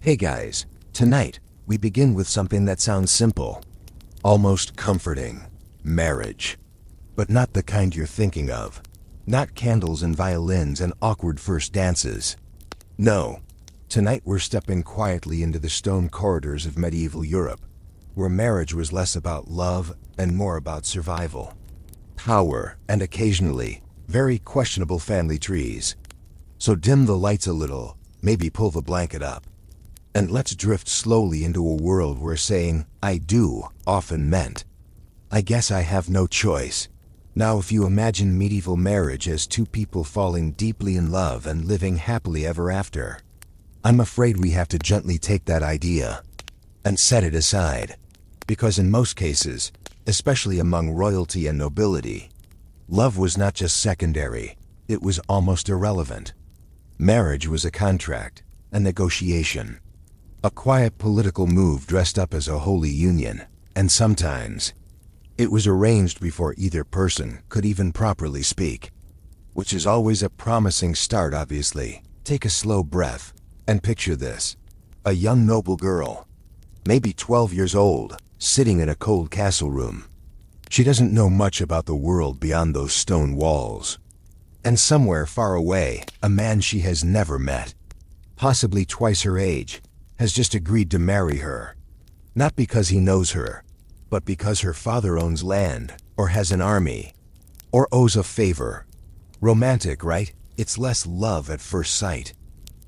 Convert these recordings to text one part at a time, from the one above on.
Hey guys, tonight we begin with something that sounds simple, almost comforting: marriage. But not the kind you're thinking of. Not candles and violins and awkward first dances. No, tonight we're stepping quietly into the stone corridors of medieval Europe, where marriage was less about love and more about survival, power, and occasionally very questionable family trees. So dim the lights a little, maybe pull the blanket up, and let's drift slowly into a world where saying "I do" often meant "I guess I have no choice." Now, if you imagine medieval marriage as two people falling deeply in love and living happily ever after, I'm afraid we have to gently take that idea and set it aside. Because in most cases, especially among royalty and nobility, love was not just secondary, it was almost irrelevant. Marriage was a contract, a negotiation, a quiet political move dressed up as a holy union, and sometimes it was arranged before either person could even properly speak. Which is always a promising start, obviously. Take a slow breath and picture this. A young noble girl, maybe 12 years old, sitting in a cold castle room. She doesn't know much about the world beyond those stone walls. And somewhere far away, a man she has never met, possibly twice her age, has just agreed to marry her. Not because he knows her, but because her father owns land, or has an army, or owes a favor. Romantic, right? It's less love at first sight,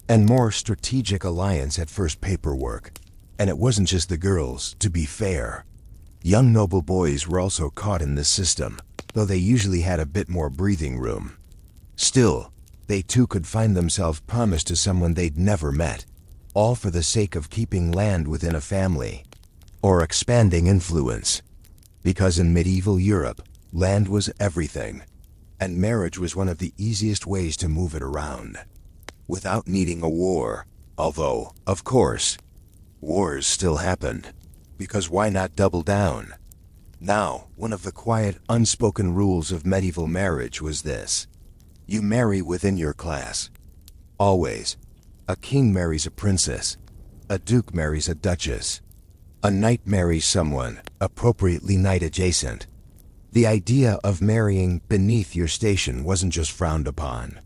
and more strategic alliance at first paperwork. And it wasn't just the girls, to be fair. Young noble boys were also caught in this system, though they usually had a bit more breathing room. Still, they too could find themselves promised to someone they'd never met, all for the sake of keeping land within a family, or expanding influence. Because in medieval Europe, land was everything, and marriage was one of the easiest ways to move it around, without needing a war. Although, of course, wars still happened, because why not double down? Now, one of the quiet, unspoken rules of medieval marriage was this: you marry within your class. Always. A king marries a princess. A duke marries a duchess. A knight marries someone, appropriately knight adjacent. The idea of marrying beneath your station wasn't just frowned upon.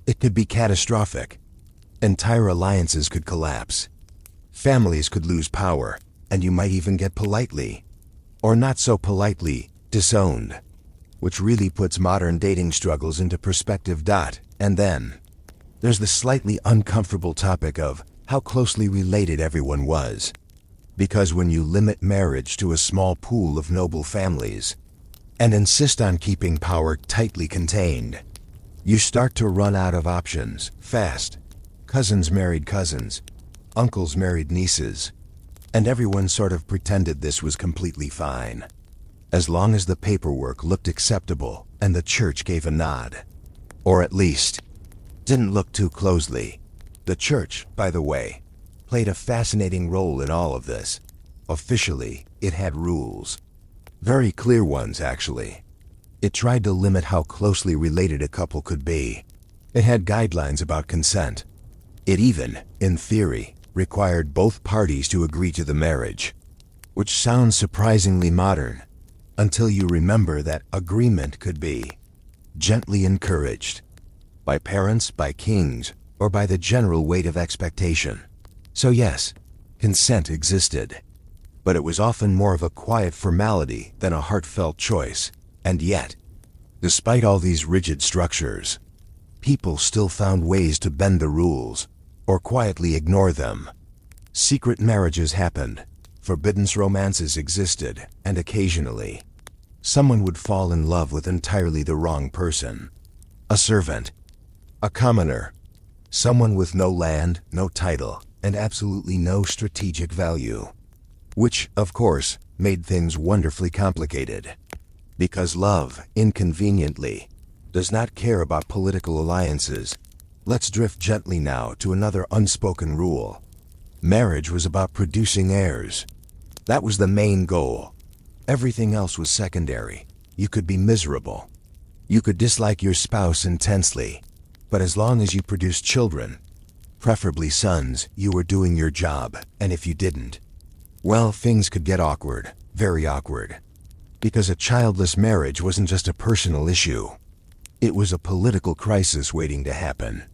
It could be catastrophic. Entire alliances could collapse. Families could lose power, and you might even get politely, or not so politely, disowned. Which really puts modern dating struggles into perspective. And then there's the slightly uncomfortable topic of how closely related everyone was. Because when you limit marriage to a small pool of noble families and insist on keeping power tightly contained, you start to run out of options fast. Cousins married cousins, uncles married nieces, and everyone sort of pretended this was completely fine, as long as the paperwork looked acceptable and the church gave a nod. Or at least, didn't look too closely. The church, by the way, played a fascinating role in all of this. Officially, it had rules. Very clear ones, actually. It tried to limit how closely related a couple could be. It had guidelines about consent. It even, in theory, required both parties to agree to the marriage. Which sounds surprisingly modern, until you remember that agreement could be gently encouraged by parents, by kings, or by the general weight of expectation. So yes, consent existed, but it was often more of a quiet formality than a heartfelt choice. And yet, despite all these rigid structures, people still found ways to bend the rules, or quietly ignore them. Secret marriages happened, forbidden romances existed, and occasionally, someone would fall in love with entirely the wrong person. A servant, a commoner, someone with no land, no title, and absolutely no strategic value. Which, of course, made things wonderfully complicated. Because love, inconveniently, does not care about political alliances. Let's drift gently now to another unspoken rule. Marriage was about producing heirs. That was the main goal. Everything else was secondary. You could be miserable. You could dislike your spouse intensely. But as long as you produced children, Preferably sons, you were doing your job, and if you didn't, well, things could get awkward, very awkward. Because a childless marriage wasn't just a personal issue. It was a political crisis waiting to happen.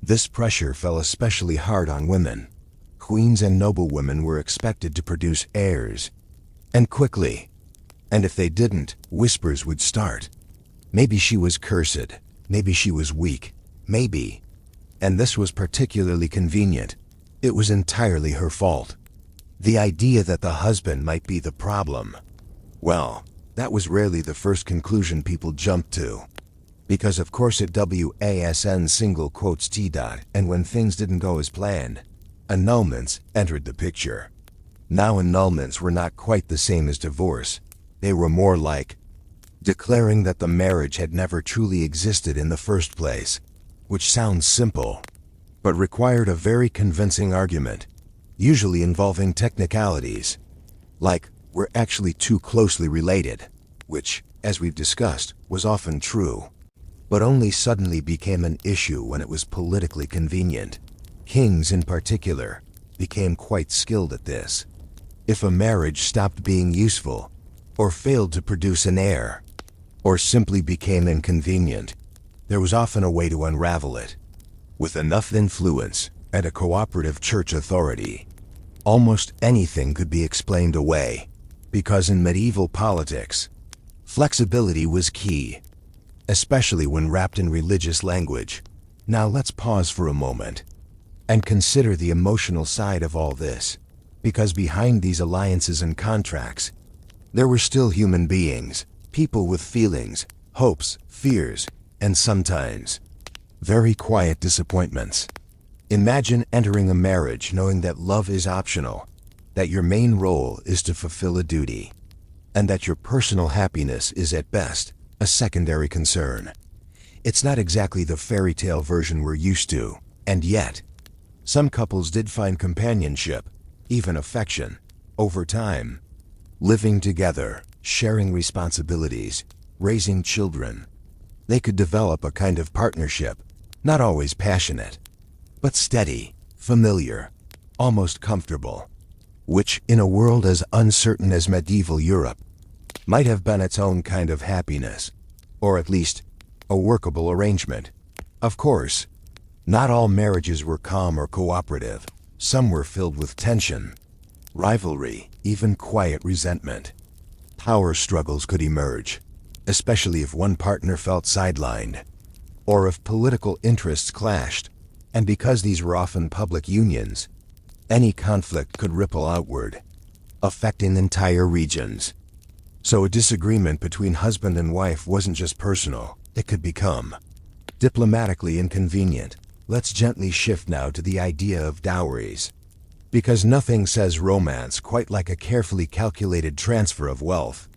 This pressure fell especially hard on women. Queens and noblewomen were expected to produce heirs. And quickly. And if they didn't, whispers would start. Maybe she was cursed. Maybe she was weak. Maybe. And this was particularly convenient. It was entirely her fault. The idea that the husband might be the problem. Well, that was rarely the first conclusion people jumped to. Because of course it WASN single quotes T. And when things didn't go as planned, annulments entered the picture. Now annulments were not quite the same as divorce. They were more like declaring that the marriage had never truly existed in the first place, which sounds simple, but required a very convincing argument, usually involving technicalities, like we're actually too closely related, which, as we've discussed, was often true, but only suddenly became an issue when it was politically convenient. Kings, in particular, became quite skilled at this. If a marriage stopped being useful, or failed to produce an heir, or simply became inconvenient, there was often a way to unravel it. With enough influence and a cooperative church authority, almost anything could be explained away, because in medieval politics, flexibility was key, especially when wrapped in religious language. Now let's pause for a moment and consider the emotional side of all this, because behind these alliances and contracts, there were still human beings, people with feelings, hopes, fears, and sometimes very quiet disappointments. Imagine entering a marriage knowing that love is optional, that your main role is to fulfill a duty, and that your personal happiness is at best a secondary concern. It's not exactly the fairy tale version we're used to, and yet, some couples did find companionship, even affection, over time. Living together, sharing responsibilities, raising children. They could develop a kind of partnership, not always passionate, but steady, familiar, almost comfortable, which, in a world as uncertain as medieval Europe, might have been its own kind of happiness, or at least a workable arrangement. Of course, not all marriages were calm or cooperative. Some were filled with tension, rivalry, even quiet resentment. Power struggles could emerge, especially if one partner felt sidelined, or if political interests clashed, and because these were often public unions, any conflict could ripple outward, affecting entire regions. So a disagreement between husband and wife wasn't just personal, it could become diplomatically inconvenient. Let's gently shift now to the idea of dowries. Because nothing says romance quite like a carefully calculated transfer of wealth.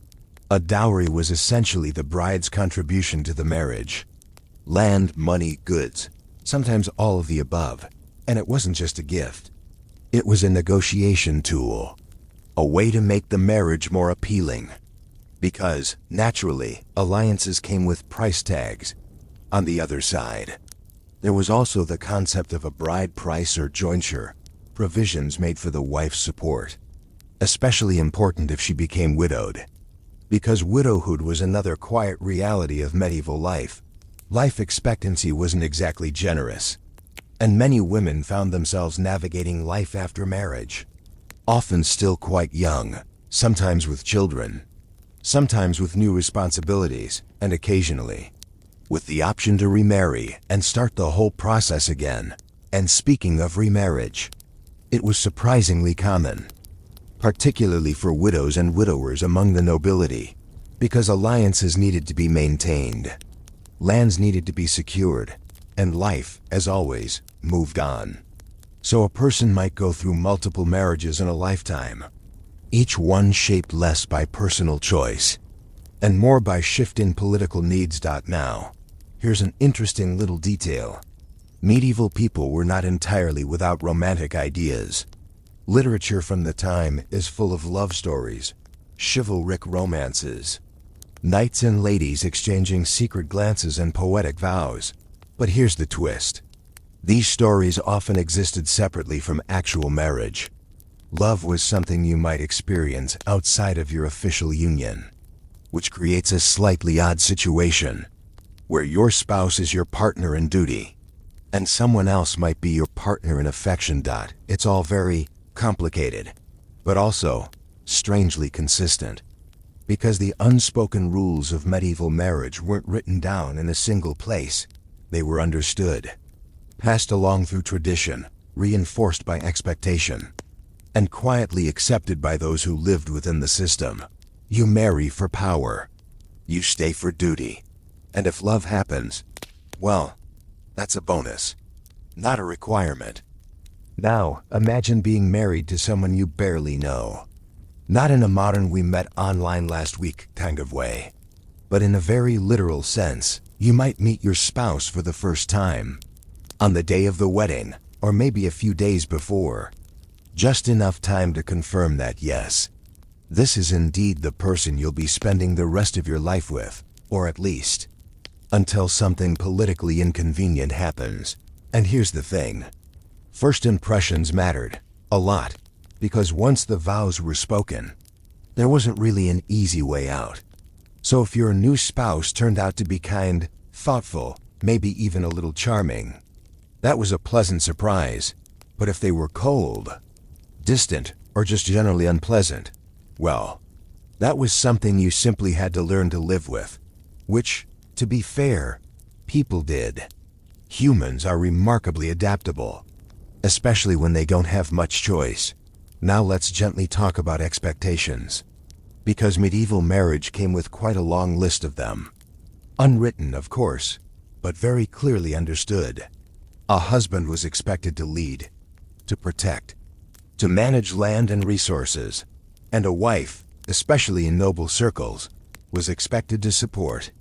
A dowry was essentially the bride's contribution to the marriage. Land, money, goods, sometimes all of the above. And it wasn't just a gift. It was a negotiation tool, a way to make the marriage more appealing. Because, naturally, alliances came with price tags. On the other side, there was also the concept of a bride price or jointure, provisions made for the wife's support, especially important if she became widowed. Because widowhood was another quiet reality of medieval life. Life expectancy wasn't exactly generous, and many women found themselves navigating life after marriage, often still quite young, sometimes with children, sometimes with new responsibilities, and occasionally with the option to remarry and start the whole process again. And speaking of remarriage, it was surprisingly common, particularly for widows and widowers among the nobility, because alliances needed to be maintained, lands needed to be secured, and life, as always, moved on. So a person might go through multiple marriages in a lifetime, each one shaped less by personal choice, and more by shift in political needs. Now, here's an interesting little detail. Medieval people were not entirely without romantic ideas. Literature from the time is full of love stories, chivalric romances, knights and ladies exchanging secret glances and poetic vows. But here's the twist. These stories often existed separately from actual marriage. Love was something you might experience outside of your official union, which creates a slightly odd situation where your spouse is your partner in duty and someone else might be your partner in affection. It's all very complicated, but also strangely consistent, because the unspoken rules of medieval marriage weren't written down in a single place. They were understood, passed along through tradition, reinforced by expectation, and quietly accepted by those who lived within the system. You marry for power, you stay for duty, and if love happens, well, that's a bonus, not a requirement. Now, imagine being married to someone you barely know. Not in a modern "we met online last week" kind of way, but in a very literal sense. You might meet your spouse for the first time on the day of the wedding, or maybe a few days before. Just enough time to confirm that, yes, this is indeed the person you'll be spending the rest of your life with, or at least until something politically inconvenient happens. And here's the thing. First impressions mattered a lot, because once the vows were spoken, there wasn't really an easy way out. So if your new spouse turned out to be kind, thoughtful, maybe even a little charming, that was a pleasant surprise. But if they were cold, distant, or just generally unpleasant, well, that was something you simply had to learn to live with, which, to be fair, people did. Humans are remarkably adaptable, especially when they don't have much choice. Now let's gently talk about expectations, because medieval marriage came with quite a long list of them. Unwritten, of course, but very clearly understood. A husband was expected to lead, to protect, to manage land and resources, and a wife, especially in noble circles, was expected to support,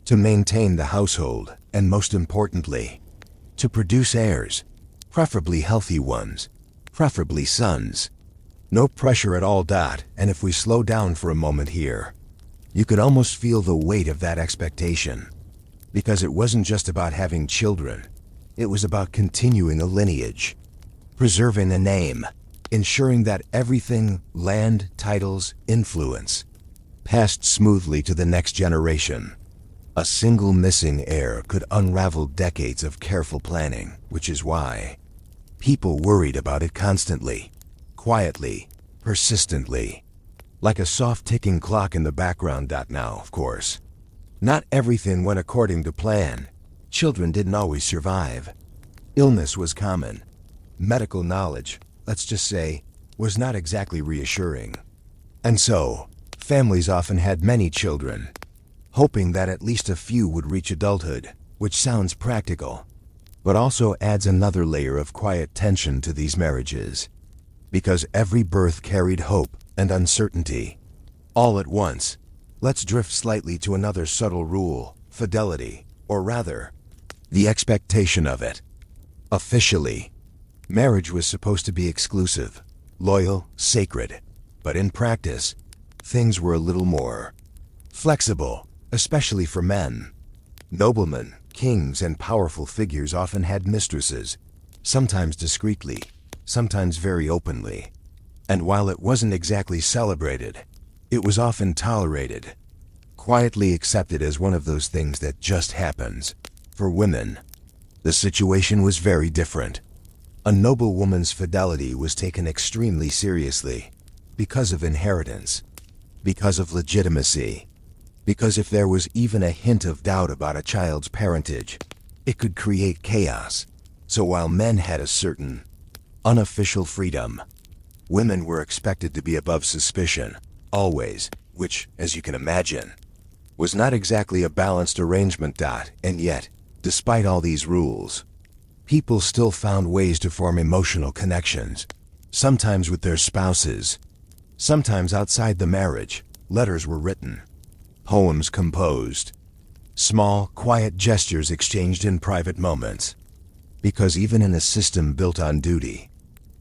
to maintain the household, and most importantly, to produce heirs, preferably healthy ones, preferably sons. No pressure at all. And if we slow down for a moment here, you could almost feel the weight of that expectation, because it wasn't just about having children. It was about continuing a lineage, preserving a name, ensuring that everything, land, titles, influence, passed smoothly to the next generation. A single missing heir could unravel decades of careful planning, which is why people worried about it constantly, quietly, persistently, like a soft ticking clock in the background. Now, of course, not everything went according to plan. Children didn't always survive. Illness was common. Medical knowledge, let's just say, was not exactly reassuring. And so, families often had many children, hoping that at least a few would reach adulthood, which sounds practical, but also adds another layer of quiet tension to these marriages, because every birth carried hope and uncertainty all at once. Let's drift slightly to another subtle rule: fidelity, or rather, the expectation of it. Officially, marriage was supposed to be exclusive, loyal, sacred, but in practice, things were a little more flexible, especially for men. Noblemen, kings, and powerful figures often had mistresses, sometimes discreetly, sometimes very openly. And while it wasn't exactly celebrated, it was often tolerated, quietly accepted as one of those things that just happens. For women, the situation was very different. A noble woman's fidelity was taken extremely seriously, because of inheritance, because of legitimacy, because if there was even a hint of doubt about a child's parentage, it could create chaos. So while men had a certain unofficial freedom, women were expected to be above suspicion, always, which, as you can imagine, was not exactly a balanced arrangement. And yet, despite all these rules, people still found ways to form emotional connections, sometimes with their spouses, sometimes outside the marriage. Letters were written, poems composed, small, quiet gestures exchanged in private moments. Because even in a system built on duty,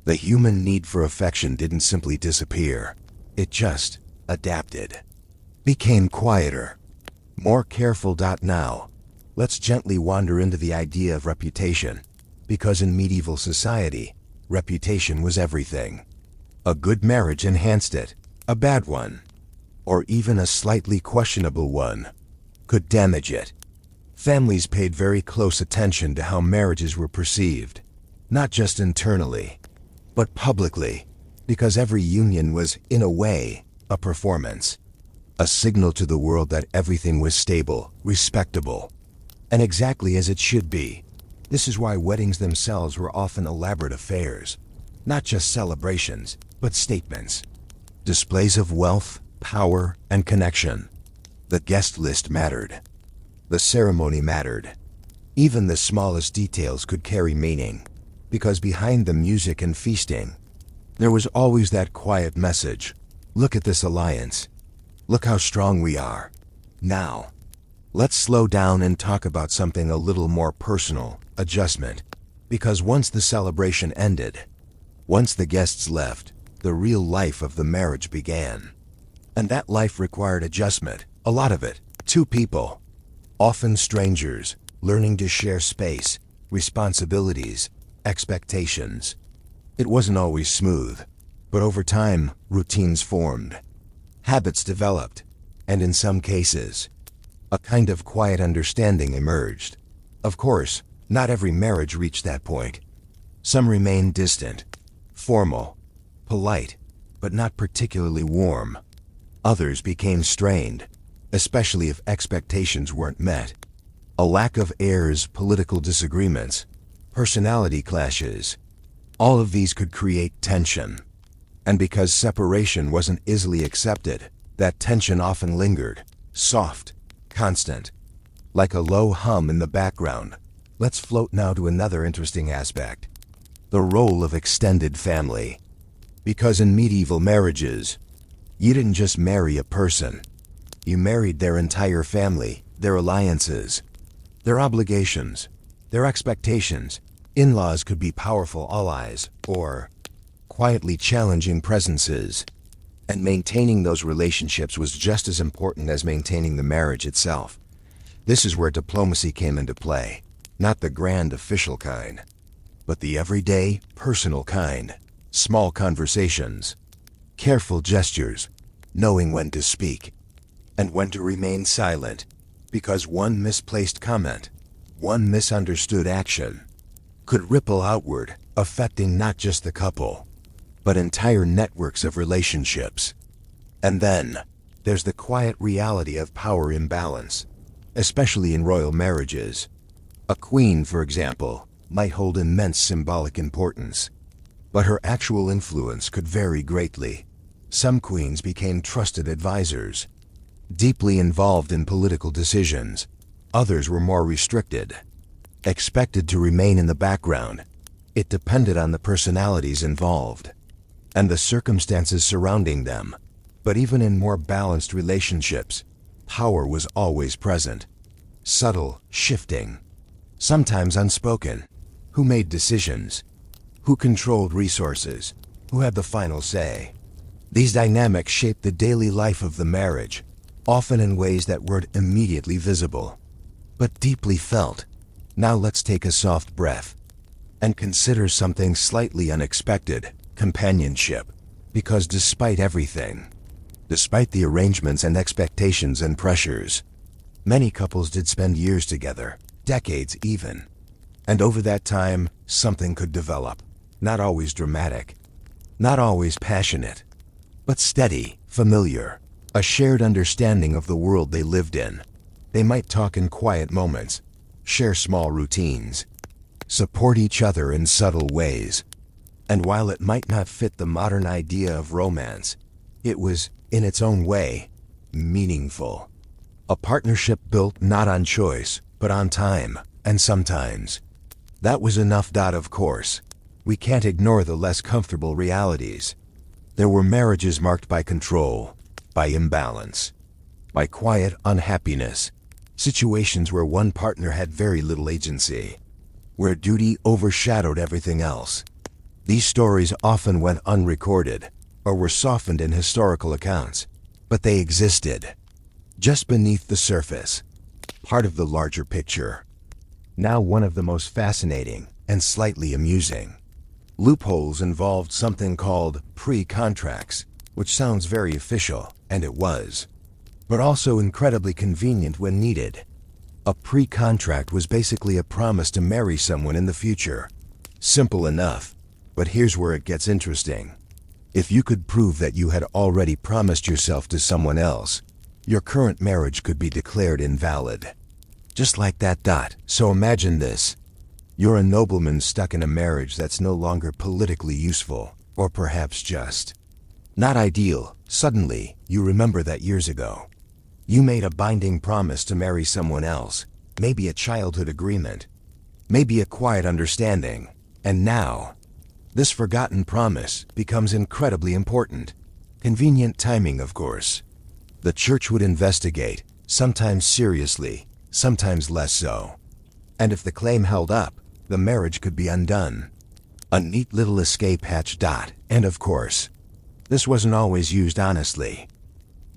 the human need for affection didn't simply disappear. It just adapted, became quieter, more careful. Now, let's gently wander into the idea of reputation, Because in medieval society, reputation was everything. A good marriage enhanced it. A bad one, or even a slightly questionable one, could damage it. Families paid very close attention to how marriages were perceived, not just internally, but publicly, because every union was, in a way, a performance, a signal to the world that everything was stable, respectable, and exactly as it should be. This is why weddings themselves were often elaborate affairs, not just celebrations, but statements, displays of wealth, power, and connection. The guest list mattered. The ceremony mattered. Even the smallest details could carry meaning, because behind the music and feasting, there was always that quiet message. Look at this alliance. Look how strong we are. Now, let's slow down and talk about something a little more personal, adjustment. Because once the celebration ended, once the guests left, the real life of the marriage began. And that life required adjustment, a lot of it. Two people, often strangers, learning to share space, responsibilities, expectations. It wasn't always smooth, but over time, routines formed, habits developed, and in some cases, a kind of quiet understanding emerged. Of course, not every marriage reached that point. Some remained distant, formal, polite, but not particularly warm. Others became strained, especially if expectations weren't met. A lack of heirs, political disagreements, personality clashes, all of these could create tension. And because separation wasn't easily accepted, that tension often lingered, soft, constant, like a low hum in the background. Let's float now to another interesting aspect: the role of extended family. Because in medieval marriages, you didn't just marry a person. You married their entire family, their alliances, their obligations, their expectations. In-laws could be powerful allies or quietly challenging presences. And maintaining those relationships was just as important as maintaining the marriage itself. This is where diplomacy came into play. Not the grand official kind, but the everyday, personal kind. Small conversations, careful gestures, knowing when to speak and when to remain silent, because one misplaced comment, one misunderstood action, could ripple outward, affecting not just the couple, but entire networks of relationships. And then, there's the quiet reality of power imbalance, especially in royal marriages. A queen, for example, might hold immense symbolic importance, but her actual influence could vary greatly. Some queens became trusted advisors, deeply involved in political decisions. Others were more restricted, expected to remain in the background. It depended on the personalities involved and the circumstances surrounding them. But even in more balanced relationships, power was always present, subtle, shifting, sometimes unspoken. Who made decisions? Who controlled resources? Who had the final say? These dynamics shaped the daily life of the marriage, often in ways that weren't immediately visible, but deeply felt. Now let's take a soft breath and consider something slightly unexpected: companionship. Because despite everything, despite the arrangements and expectations and pressures, many couples did spend years together, decades even. And over that time, something could develop. Not always dramatic, not always passionate, but steady, familiar, a shared understanding of the world they lived in. They might talk in quiet moments, share small routines, support each other in subtle ways. And while it might not fit the modern idea of romance, it was, in its own way, meaningful. A partnership built not on choice, but on time, and sometimes that was enough. Of course, we can't ignore the less comfortable realities. There were marriages marked by control, by imbalance, by quiet unhappiness, situations where one partner had very little agency, where duty overshadowed everything else. These stories often went unrecorded, or were softened in historical accounts, but they existed, just beneath the surface, part of the larger picture. Now, one of the most fascinating, and slightly amusing. Loopholes involved something called pre-contracts, which sounds very official, and it was, but also incredibly convenient when needed. A pre-contract was basically a promise to marry someone in the future. Simple enough, but here's where it gets interesting. If you could prove that you had already promised yourself to someone else, your current marriage could be declared invalid. Just like that. So imagine this. You're a nobleman stuck in a marriage that's no longer politically useful, or perhaps just not ideal. Suddenly, you remember that years ago, you made a binding promise to marry someone else, maybe a childhood agreement, maybe a quiet understanding, and now, this forgotten promise becomes incredibly important. Convenient timing, of course. The church would investigate, sometimes seriously, sometimes less so. And if the claim held up, the marriage could be undone. A neat little escape hatch. And of course, this wasn't always used honestly.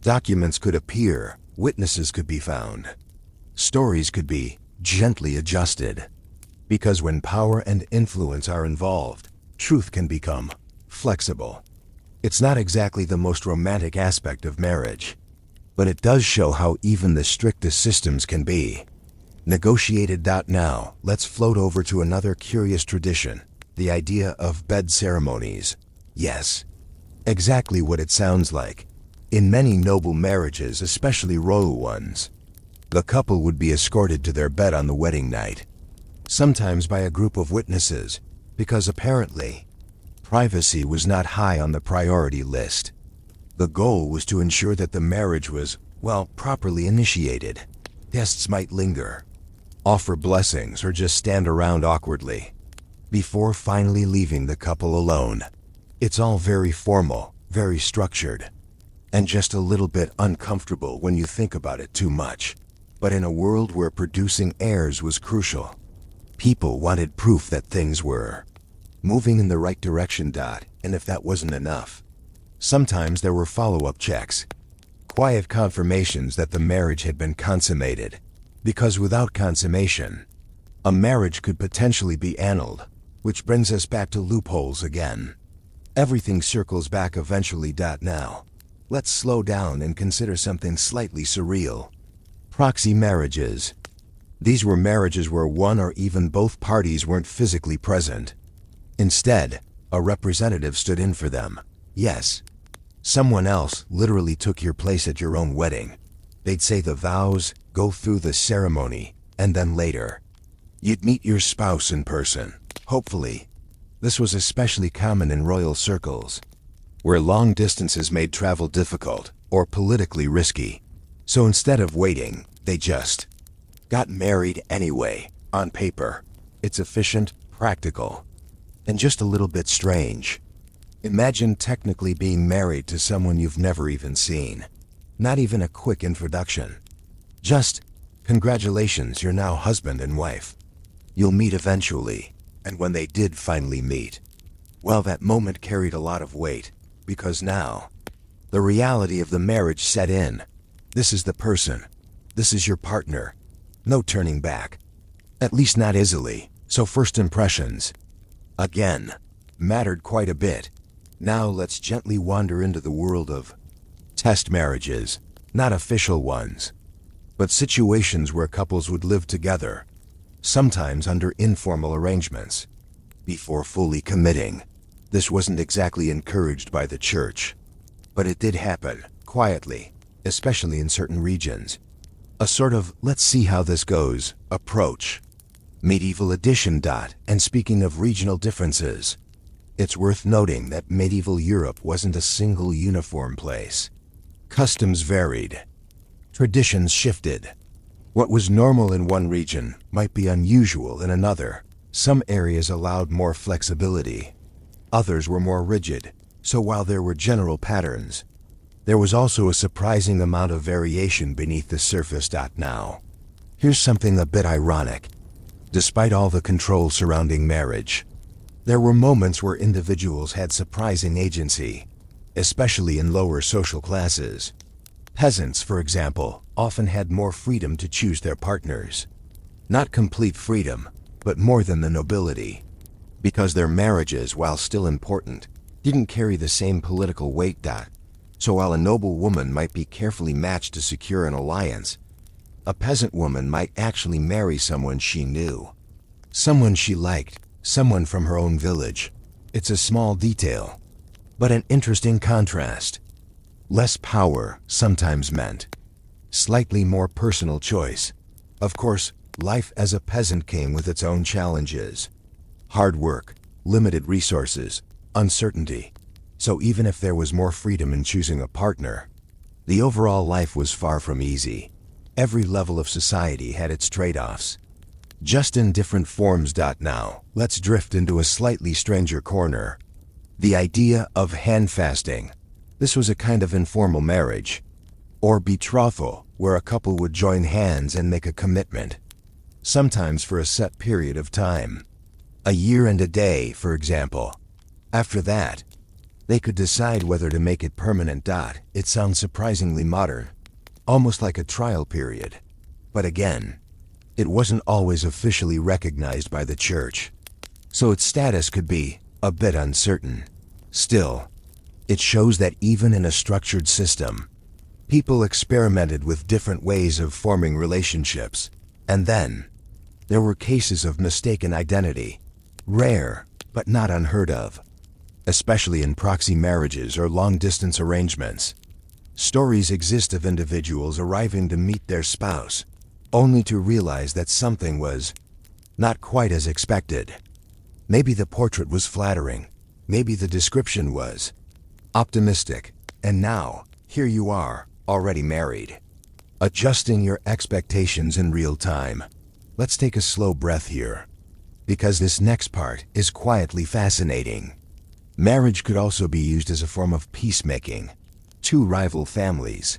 Documents could appear, witnesses could be found. Stories could be gently adjusted. Because when power and influence are involved, truth can become flexible. It's not exactly the most romantic aspect of marriage, but it does show how even the strictest systems can be negotiated. Now, let's float over to another curious tradition, the idea of bed ceremonies. Yes, exactly what it sounds like. In many noble marriages, especially royal ones, the couple would be escorted to their bed on the wedding night, sometimes by a group of witnesses, because apparently, privacy was not high on the priority list. The goal was to ensure that the marriage was, well, properly initiated. Guests might linger, offer blessings, or just stand around awkwardly before finally leaving the couple alone. It's all very formal, very structured, and just a little bit uncomfortable when you think about it too much. But in a world where producing heirs was crucial, people wanted proof that things were moving in the right direction. And if that wasn't enough, sometimes there were follow-up checks, quiet confirmations that the marriage had been consummated. Because without consummation, a marriage could potentially be annulled, which brings us back to loopholes again. Everything circles back eventually. Now, let's slow down and consider something slightly surreal. Proxy marriages. These were marriages where one or even both parties weren't physically present. Instead, a representative stood in for them. Yes, someone else literally took your place at your own wedding. They'd say the vows, go through the ceremony, and then later, you'd meet your spouse in person. Hopefully, this was especially common in royal circles, where long distances made travel difficult or politically risky. So instead of waiting, they just got married anyway. On paper, it's efficient, practical, and just a little bit strange. Imagine technically being married to someone you've never even seen. Not even a quick introduction. Just, congratulations, you're now husband and wife. You'll meet eventually. And when they did finally meet, well, that moment carried a lot of weight, because now, the reality of the marriage set in. This is the person. This is your partner. No turning back. At least not easily. So first impressions, again, mattered quite a bit. Now let's gently wander into the world of test marriages. Not official ones, but situations where couples would live together, sometimes under informal arrangements, before fully committing. This wasn't exactly encouraged by the church, but it did happen, quietly, especially in certain regions. A sort of, let's see how this goes, approach. Medieval edition. And speaking of regional differences, it's worth noting that medieval Europe wasn't a single uniform place. Customs varied. Traditions shifted. What was normal in one region might be unusual in another. Some areas allowed more flexibility. Others were more rigid. So while there were general patterns, there was also a surprising amount of variation beneath the surface. Now, here's something a bit ironic. Despite all the control surrounding marriage, there were moments where individuals had surprising agency, especially in lower social classes. Peasants, for example, often had more freedom to choose their partners. Not complete freedom, but more than the nobility. Because their marriages, while still important, didn't carry the same political weight. So while a noble woman might be carefully matched to secure an alliance, a peasant woman might actually marry someone she knew. Someone she liked, someone from her own village. It's a small detail, but an interesting contrast. Less power sometimes meant slightly more personal choice. Of course, life as a peasant came with its own challenges. Hard work, limited resources, uncertainty. So even if there was more freedom in choosing a partner, the overall life was far from easy. Every level of society had its trade-offs, just in different forms. Now, let's drift into a slightly stranger corner. The idea of handfasting. This was a kind of informal marriage, or betrothal, where a couple would join hands and make a commitment, sometimes for a set period of time. A year and a day, for example. After that, they could decide whether to make it permanent. It sounds surprisingly modern, almost like a trial period. But again, it wasn't always officially recognized by the church, so its status could be a bit uncertain. Still, it shows that even in a structured system, people experimented with different ways of forming relationships. And then, there were cases of mistaken identity, rare, but not unheard of, especially in proxy marriages or long-distance arrangements. Stories exist of individuals arriving to meet their spouse, only to realize that something was not quite as expected. Maybe the portrait was flattering, maybe the description was optimistic, and now, here you are, already married. Adjusting your expectations in real time. Let's take a slow breath here, because this next part is quietly fascinating. Marriage could also be used as a form of peacemaking. Two rival families,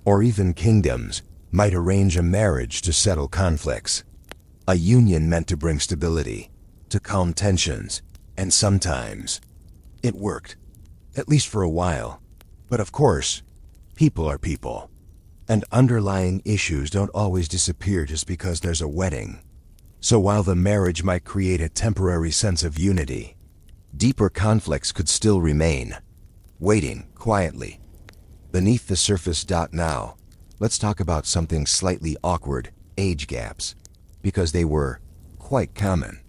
or even kingdoms, might arrange a marriage to settle conflicts. A union meant to bring stability, to calm tensions, and sometimes it worked, at least for a while. But of course, people are people, and underlying issues don't always disappear just because there's a wedding. So while the marriage might create a temporary sense of unity, deeper conflicts could still remain, waiting quietly beneath the surface. Now, let's talk about something slightly awkward: age gaps, because they were quite common,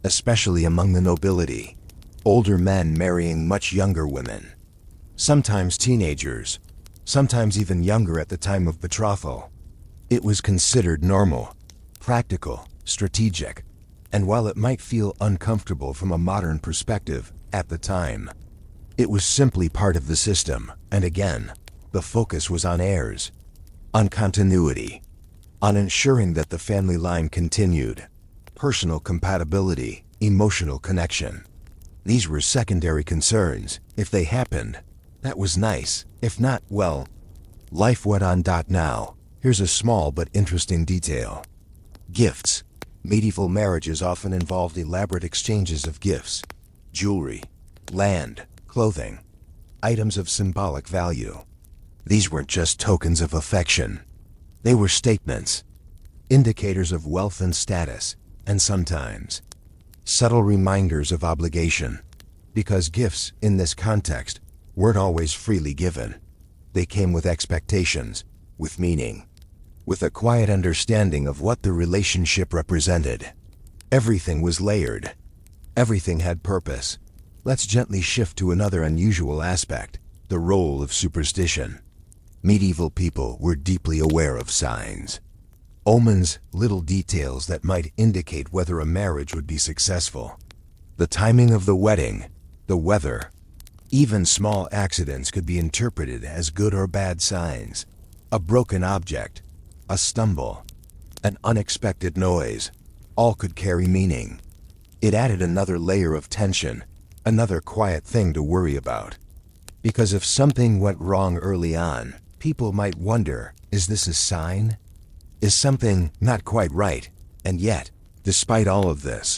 especially among the nobility. Older men marrying much younger women, sometimes teenagers, sometimes even younger at the time of betrothal. It was considered normal, practical, strategic, and while it might feel uncomfortable from a modern perspective at the time, it was simply part of the system. And again, the focus was on heirs, on continuity, on ensuring that the family line continued, personal compatibility, emotional connection. These were secondary concerns. If they happened, that was nice. If not, well, life went on. Now, here's a small but interesting detail. Gifts. Medieval marriages often involved elaborate exchanges of gifts, jewelry, land, clothing, items of symbolic value. These weren't just tokens of affection. They were statements, indicators of wealth and status, and sometimes subtle reminders of obligation. Because gifts, in this context, weren't always freely given. They came with expectations, with meaning, with a quiet understanding of what the relationship represented. Everything was layered. Everything had purpose. Let's gently shift to another unusual aspect: the role of superstition. Medieval people were deeply aware of signs, omens, little details that might indicate whether a marriage would be successful. The timing of the wedding, the weather, even small accidents could be interpreted as good or bad signs. A broken object, a stumble, an unexpected noise, all could carry meaning. It added another layer of tension, another quiet thing to worry about. Because if something went wrong early on, people might wonder, is this a sign? Is something not quite right? And yet, despite all of this,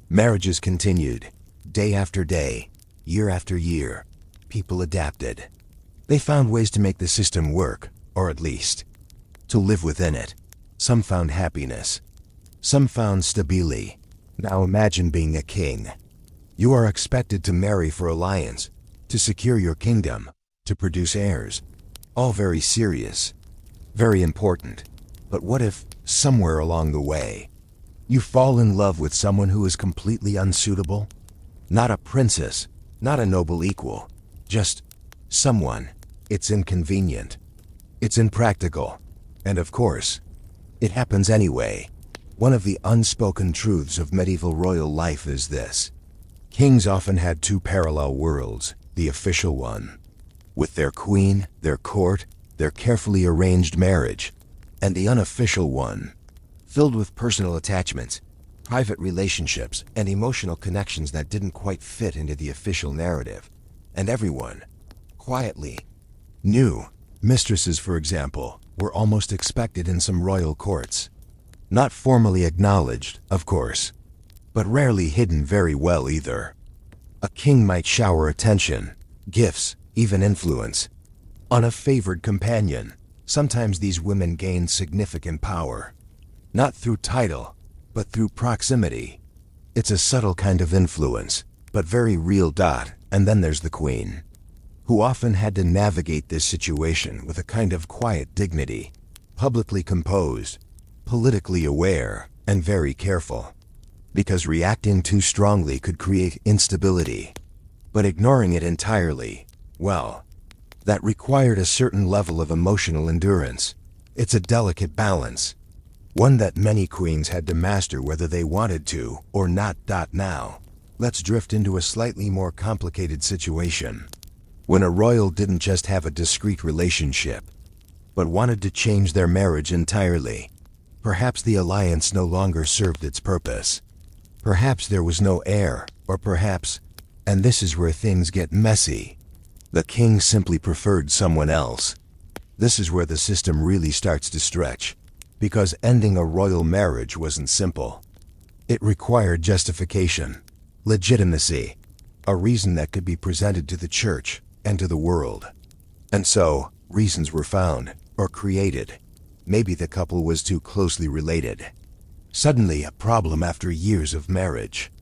marriages continued, day after day, year after year. People adapted. They found ways to make the system work, or at least, to live within it. Some found happiness. Some found stability. Now imagine being a king. You are expected to marry for alliance, to secure your kingdom, to produce heirs. All very serious, very important. But what if, somewhere along the way, you fall in love with someone who is completely unsuitable? Not a princess, not a noble equal, just someone. It's inconvenient. It's impractical. And of course, it happens anyway. One of the unspoken truths of medieval royal life is this. Kings often had two parallel worlds, the official one, with their queen, their court, their carefully arranged marriage, and the unofficial one, filled with personal attachments, private relationships, and emotional connections that didn't quite fit into the official narrative. And everyone, quietly, knew. Mistresses, for example, were almost expected in some royal courts. Not formally acknowledged, of course, but rarely hidden very well either. A king might shower attention, gifts, even influence, on a favored companion. Sometimes these women gained significant power, not through title, but through proximity. It's a subtle kind of influence, but very real. And then there's the queen, who often had to navigate this situation with a kind of quiet dignity, publicly composed, politically aware, and very careful. Because reacting too strongly could create instability, but ignoring it entirely, well, that required a certain level of emotional endurance. It's a delicate balance, one that many queens had to master whether they wanted to or not. Now, let's drift into a slightly more complicated situation. When a royal didn't just have a discreet relationship, but wanted to change their marriage entirely. Perhaps the alliance no longer served its purpose. Perhaps there was no heir, or perhaps, and this is where things get messy, the king simply preferred someone else. This is where the system really starts to stretch, because ending a royal marriage wasn't simple. It required justification, legitimacy, a reason that could be presented to the church and to the world. And so, reasons were found, or created. Maybe the couple was too closely related. Suddenly a problem after years of marriage.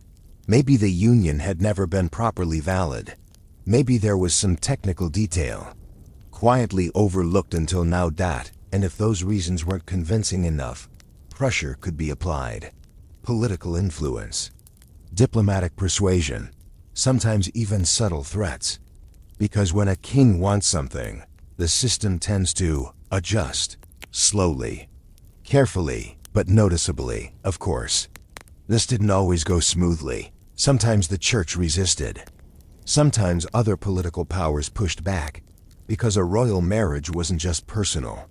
Maybe the union had never been properly valid. Maybe there was some technical detail, quietly overlooked until now. And if those reasons weren't convincing enough, pressure could be applied. Political influence, diplomatic persuasion, sometimes even subtle threats. Because when a king wants something, the system tends to adjust, slowly, carefully, but noticeably, of course. This didn't always go smoothly. Sometimes the church resisted. Sometimes other political powers pushed back, because a royal marriage wasn't just personal.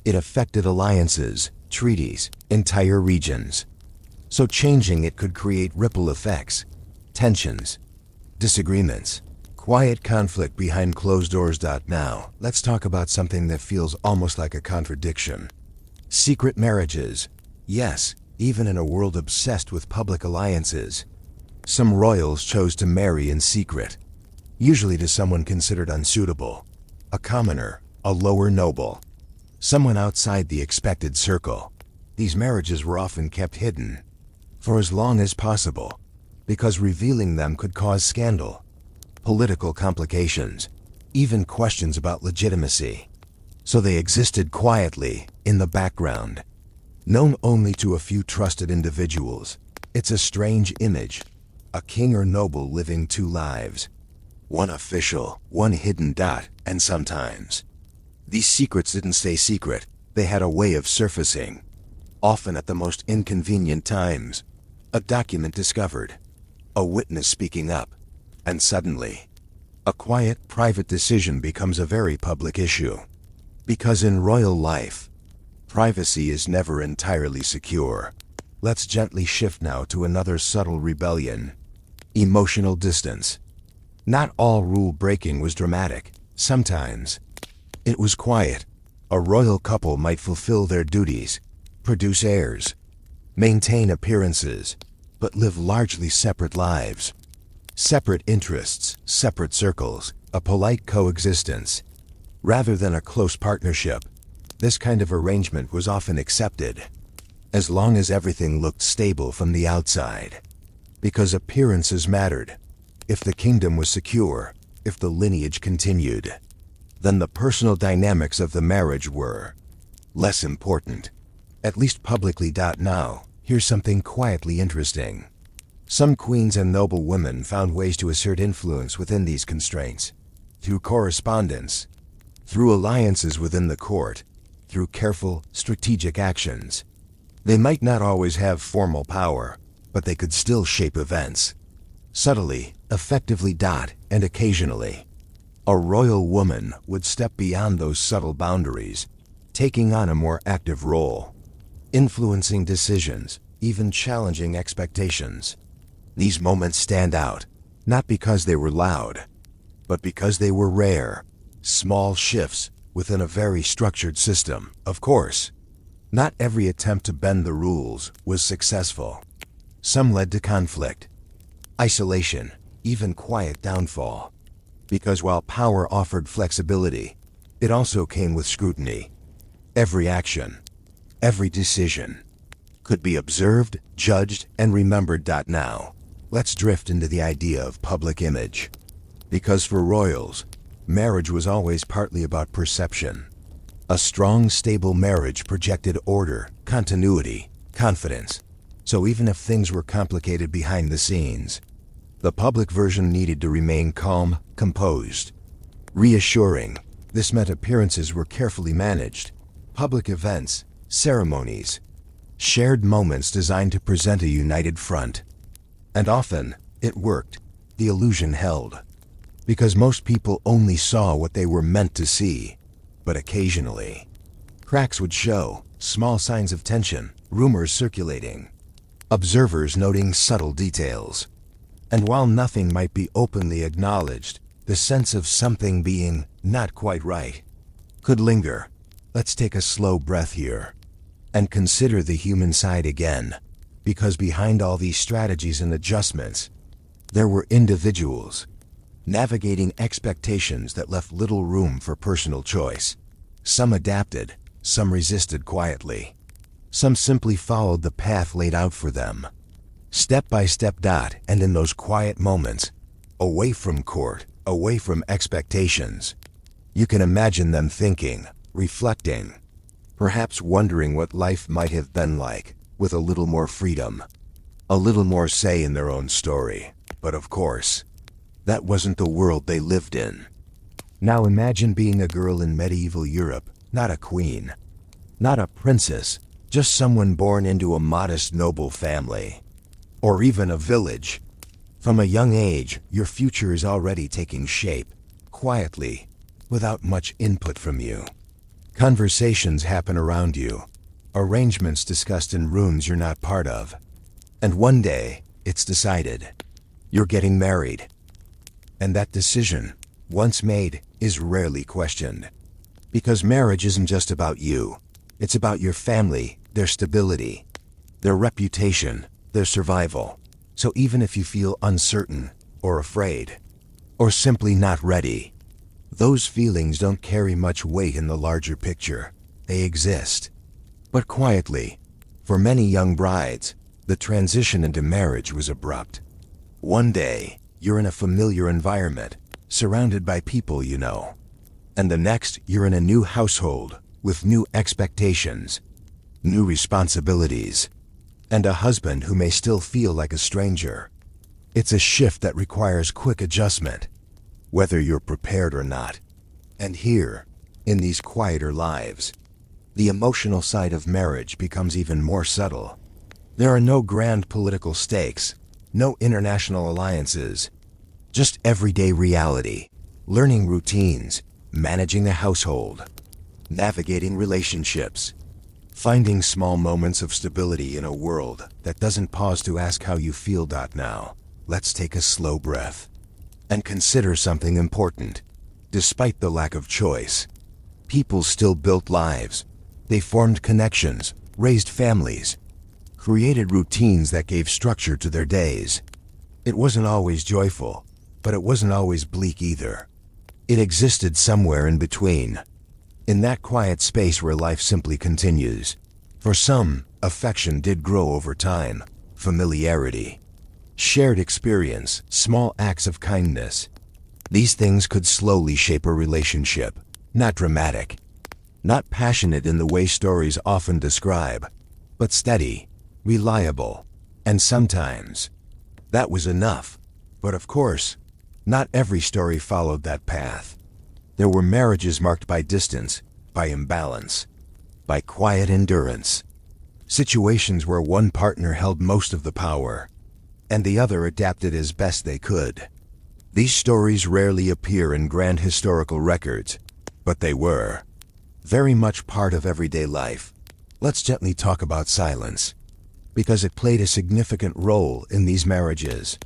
It affected alliances, treaties, entire regions. So changing it could create ripple effects, tensions, disagreements, quiet conflict behind closed doors. Now, let's talk about something that feels almost like a contradiction. Secret marriages. Yes, even in a world obsessed with public alliances, some royals chose to marry in secret, usually to someone considered unsuitable, a commoner, a lower noble, someone outside the expected circle. These marriages were often kept hidden, for as long as possible, because revealing them could cause scandal, political complications, even questions about legitimacy. So they existed quietly, in the background, known only to a few trusted individuals. It's a strange image, a king or noble living two lives, one official, one hidden. And sometimes, these secrets didn't stay secret. They had a way of surfacing, often at the most inconvenient times. A document discovered, a witness speaking up, and suddenly, a quiet, private decision becomes a very public issue. Because in royal life, privacy is never entirely secure. Let's gently shift now to another subtle rebellion. Emotional distance. Not all rule breaking was dramatic. Sometimes, it was quiet. A royal couple might fulfill their duties, produce heirs, maintain appearances, but live largely separate lives. Separate interests, separate circles, a polite coexistence. Rather than a close partnership, this kind of arrangement was often accepted, as long as everything looked stable from the outside. Because appearances mattered. If the kingdom was secure, if the lineage continued, then the personal dynamics of the marriage were less important. At least publicly. Now, here's something quietly interesting. Some queens and noble women found ways to assert influence within these constraints. Through correspondence, through alliances within the court, through careful, strategic actions. They might not always have formal power, but they could still shape events. Subtly, effectively. And occasionally, a royal woman would step beyond those subtle boundaries, taking on a more active role, influencing decisions, even challenging expectations. These moments stand out, not because they were loud, but because they were rare, small shifts within a very structured system. Of course, not every attempt to bend the rules was successful. Some led to conflict, isolation, even quiet downfall. Because while power offered flexibility, it also came with scrutiny. Every action, every decision, could be observed, judged, and remembered. Now, let's drift into the idea of public image. Because for royals, marriage was always partly about perception. A strong, stable marriage projected order, continuity, confidence. So even if things were complicated behind the scenes, the public version needed to remain calm, composed, reassuring. This meant appearances were carefully managed. Public events, ceremonies, shared moments designed to present a united front. And often, it worked. The illusion held. Because most people only saw what they were meant to see. But occasionally, cracks would show, small signs of tension, rumors circulating, observers noting subtle details. And while nothing might be openly acknowledged, the sense of something being not quite right could linger. Let's take a slow breath here and consider the human side again. Because behind all these strategies and adjustments, there were individuals navigating expectations that left little room for personal choice. Some adapted, some resisted quietly. Some simply followed the path laid out for them, step by step. And in those quiet moments, away from court, away from expectations, you can imagine them thinking, reflecting, perhaps wondering what life might have been like with a little more freedom, a little more say in their own story. But of course, that wasn't the world they lived in. Now imagine being a girl in medieval Europe, not a queen, not a princess, just someone born into a modest noble family, or even a village. From a young age, your future is already taking shape, quietly, without much input from you. Conversations happen around you, arrangements discussed in rooms you're not part of. And one day, it's decided. You're getting married. And that decision, once made, is rarely questioned. Because marriage isn't just about you. It's about your family, their stability, their reputation, their survival. So even if you feel uncertain, or afraid, or simply not ready, those feelings don't carry much weight in the larger picture. They exist. But quietly, for many young brides, the transition into marriage was abrupt. One day, you're in a familiar environment, surrounded by people you know. And the next, you're in a new household, with new expectations, new responsibilities, and a husband who may still feel like a stranger. It's a shift that requires quick adjustment, whether you're prepared or not. And here, in these quieter lives, the emotional side of marriage becomes even more subtle. There are no grand political stakes, no international alliances, just everyday reality, learning routines, managing the household, navigating relationships, finding small moments of stability in a world that doesn't pause to ask how you feel. Now, let's take a slow breath and consider something important. Despite the lack of choice, people still built lives. They formed connections, raised families, created routines that gave structure to their days. It wasn't always joyful, but it wasn't always bleak either. It existed somewhere in between, in that quiet space where life simply continues. For some, affection did grow over time, familiarity, shared experience, small acts of kindness. These things could slowly shape a relationship. Not dramatic, not passionate in the way stories often describe, but steady, reliable, and sometimes that was enough. But of course, not every story followed that path. There were marriages marked by distance, by imbalance, by quiet endurance. Situations where one partner held most of the power, and the other adapted as best they could. These stories rarely appear in grand historical records, but they were very much part of everyday life. Let's gently talk about silence, because it played a significant role in these marriages.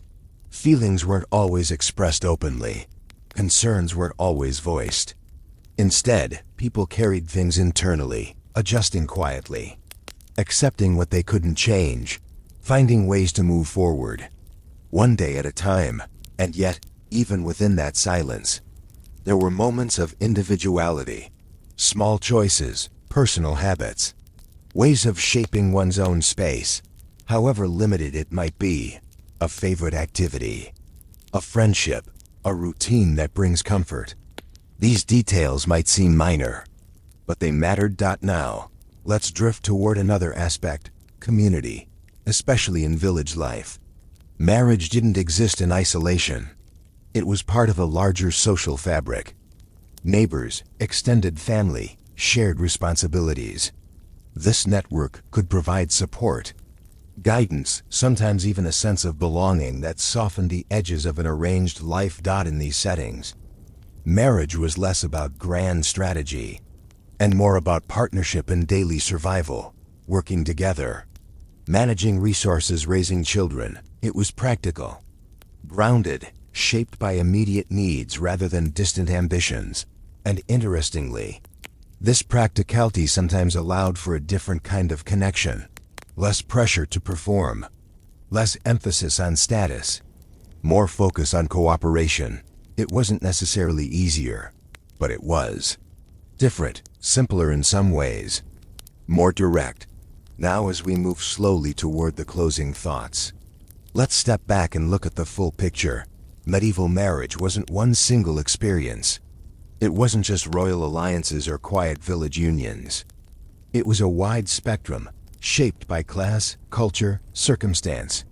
Feelings weren't always expressed openly. Concerns weren't always voiced. Instead, people carried things internally, adjusting quietly, accepting what they couldn't change, finding ways to move forward, one day at a time. And yet, even within that silence, there were moments of individuality, small choices, personal habits, ways of shaping one's own space, however limited it might be. A favorite activity, a friendship, a routine that brings comfort. These details might seem minor, but they mattered. Now, let's drift toward another aspect: community, especially in village life. Marriage didn't exist in isolation. It was part of a larger social fabric. Neighbors, extended family, shared responsibilities. This network could provide support, guidance, sometimes even a sense of belonging that softened the edges of an arranged life. In these settings, marriage was less about grand strategy and more about partnership and daily survival, working together, managing resources, raising children. It was practical, grounded, shaped by immediate needs rather than distant ambitions. And interestingly, this practicality sometimes allowed for a different kind of connection. Less pressure to perform, less emphasis on status, more focus on cooperation. It wasn't necessarily easier, but it was different, simpler in some ways, more direct. Now, as we move slowly toward the closing thoughts, let's step back and look at the full picture. Medieval marriage wasn't one single experience. It wasn't just royal alliances or quiet village unions. It was a wide spectrum, shaped by class, culture, circumstance,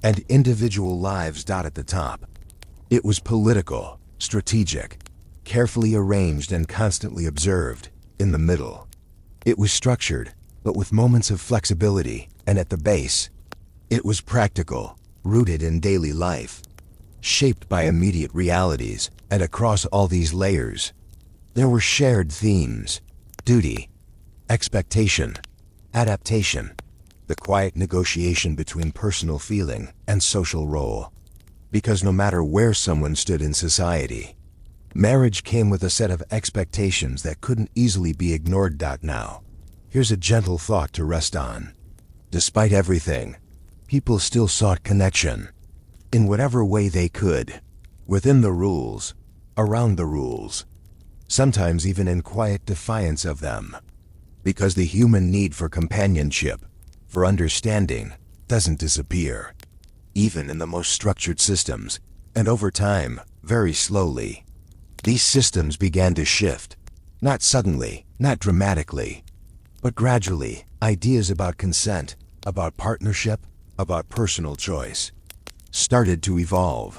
and individual lives. At the top, it was political, strategic, carefully arranged and constantly observed. In the middle, it was structured, but with moments of flexibility. And at the base, it was practical, rooted in daily life, shaped by immediate realities. And across all these layers, there were shared themes: duty, expectation, adaptation, the quiet negotiation between personal feeling and social role. Because no matter where someone stood in society, marriage came with a set of expectations that couldn't easily be ignored. Now, here's a gentle thought to rest on. Despite everything, people still sought connection, in whatever way they could, within the rules, around the rules, sometimes even in quiet defiance of them. Because the human need for companionship, for understanding, doesn't disappear, even in the most structured systems. And over time, very slowly, these systems began to shift. Not suddenly, not dramatically, but gradually. Ideas about consent, about partnership, about personal choice started to evolve,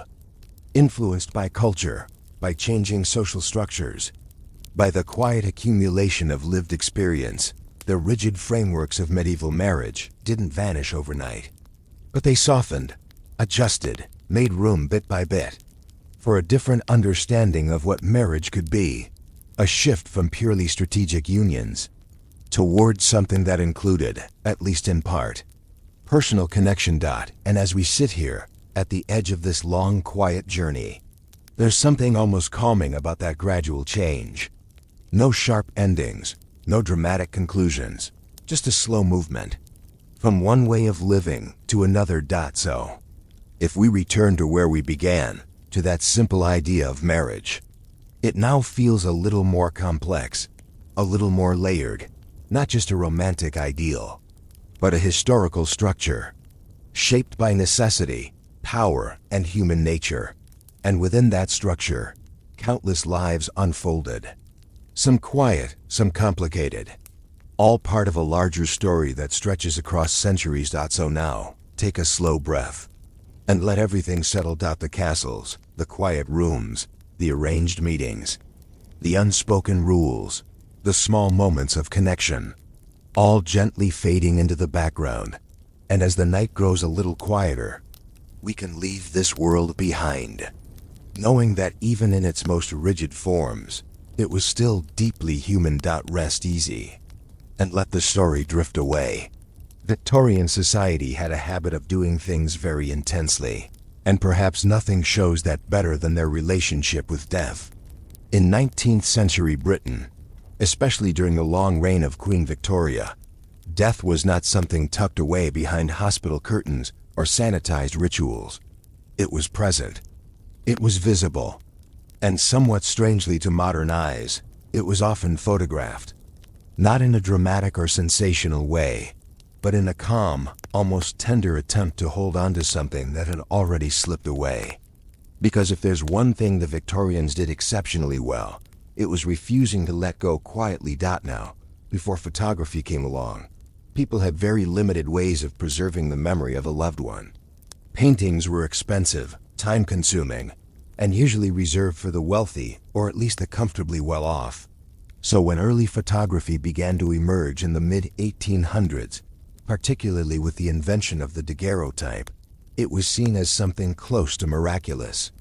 influenced by culture, by changing social structures, by the quiet accumulation of lived experience. The rigid frameworks of medieval marriage didn't vanish overnight, but they softened, adjusted, made room bit by bit for a different understanding of what marriage could be. A shift from purely strategic unions towards something that included, at least in part, personal connection. And as we sit here, at the edge of this long, quiet journey, there's something almost calming about that gradual change. No sharp endings, no dramatic conclusions, just a slow movement from one way of living to another. So, if we return to where we began, to that simple idea of marriage, it now feels a little more complex, a little more layered, not just a romantic ideal, but a historical structure, shaped by necessity, power, and human nature. And within that structure, countless lives unfolded. Some quiet, some complicated. All part of a larger story that stretches across centuries. So now, take a slow breath. And let everything settle. The castles, the quiet rooms, the arranged meetings, the unspoken rules, the small moments of connection, all gently fading into the background. And as the night grows a little quieter, we can leave this world behind, knowing that even in its most rigid forms, it was still deeply human. Rest easy, and let the story drift away. Victorian society had a habit of doing things very intensely, and perhaps nothing shows that better than their relationship with death. In 19th century Britain, especially during the long reign of Queen Victoria, death was not something tucked away behind hospital curtains or sanitized rituals. It was present. It was visible. And somewhat strangely to modern eyes, it was often photographed. Not in a dramatic or sensational way, but in a calm, almost tender attempt to hold on to something that had already slipped away. Because if there's one thing the Victorians did exceptionally well, it was refusing to let go quietly. Now, before photography came along, people had very limited ways of preserving the memory of a loved one. Paintings were expensive, time-consuming, and usually reserved for the wealthy or at least the comfortably well-off. So when early photography began to emerge in the mid-1800s, particularly with the invention of the daguerreotype, it was seen as something close to miraculous.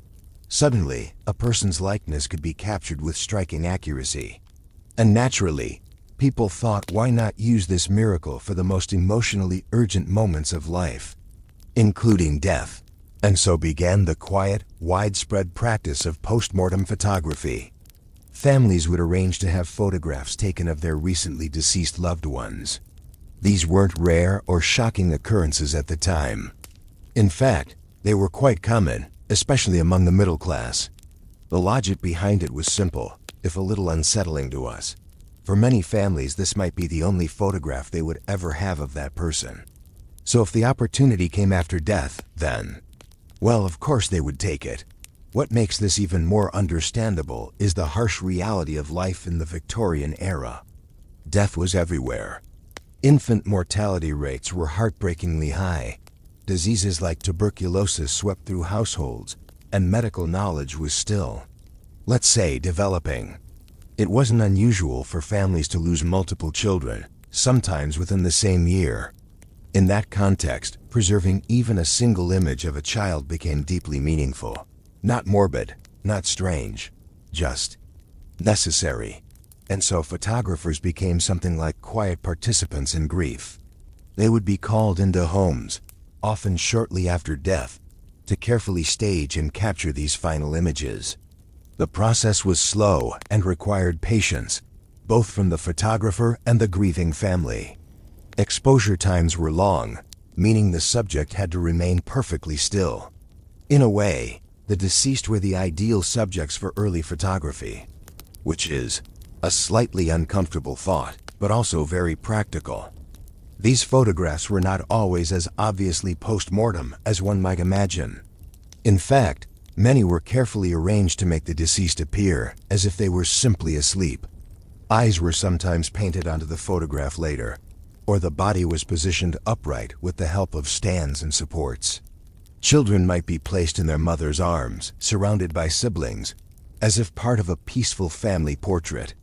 Suddenly, a person's likeness could be captured with striking accuracy. And naturally, people thought, why not use this miracle for the most emotionally urgent moments of life, including death? And so began the quiet, widespread practice of postmortem photography. Families would arrange to have photographs taken of their recently deceased loved ones. These weren't rare or shocking occurrences at the time. In fact, they were quite common, especially among the middle class. The logic behind it was simple, if a little unsettling to us. For many families, this might be the only photograph they would ever have of that person. So if the opportunity came after death, then, well, of course they would take it. What makes this even more understandable is the harsh reality of life in the Victorian era. Death was everywhere. Infant mortality rates were heartbreakingly high. Diseases like tuberculosis swept through households, and medical knowledge was still, let's say, developing. It wasn't unusual for families to lose multiple children, sometimes within the same year. In that context, preserving even a single image of a child became deeply meaningful. Not morbid, not strange, just necessary. And so photographers became something like quiet participants in grief. They would be called into homes, often shortly after death, to carefully stage and capture these final images. The process was slow and required patience, both from the photographer and the grieving family. Exposure times were long, meaning the subject had to remain perfectly still. In a way, the deceased were the ideal subjects for early photography, which is a slightly uncomfortable thought, but also very practical. These photographs were not always as obviously post-mortem as one might imagine. In fact, many were carefully arranged to make the deceased appear as if they were simply asleep. Eyes were sometimes painted onto the photograph later, or the body was positioned upright with the help of stands and supports. Children might be placed in their mother's arms, surrounded by siblings, as if part of a peaceful family portrait.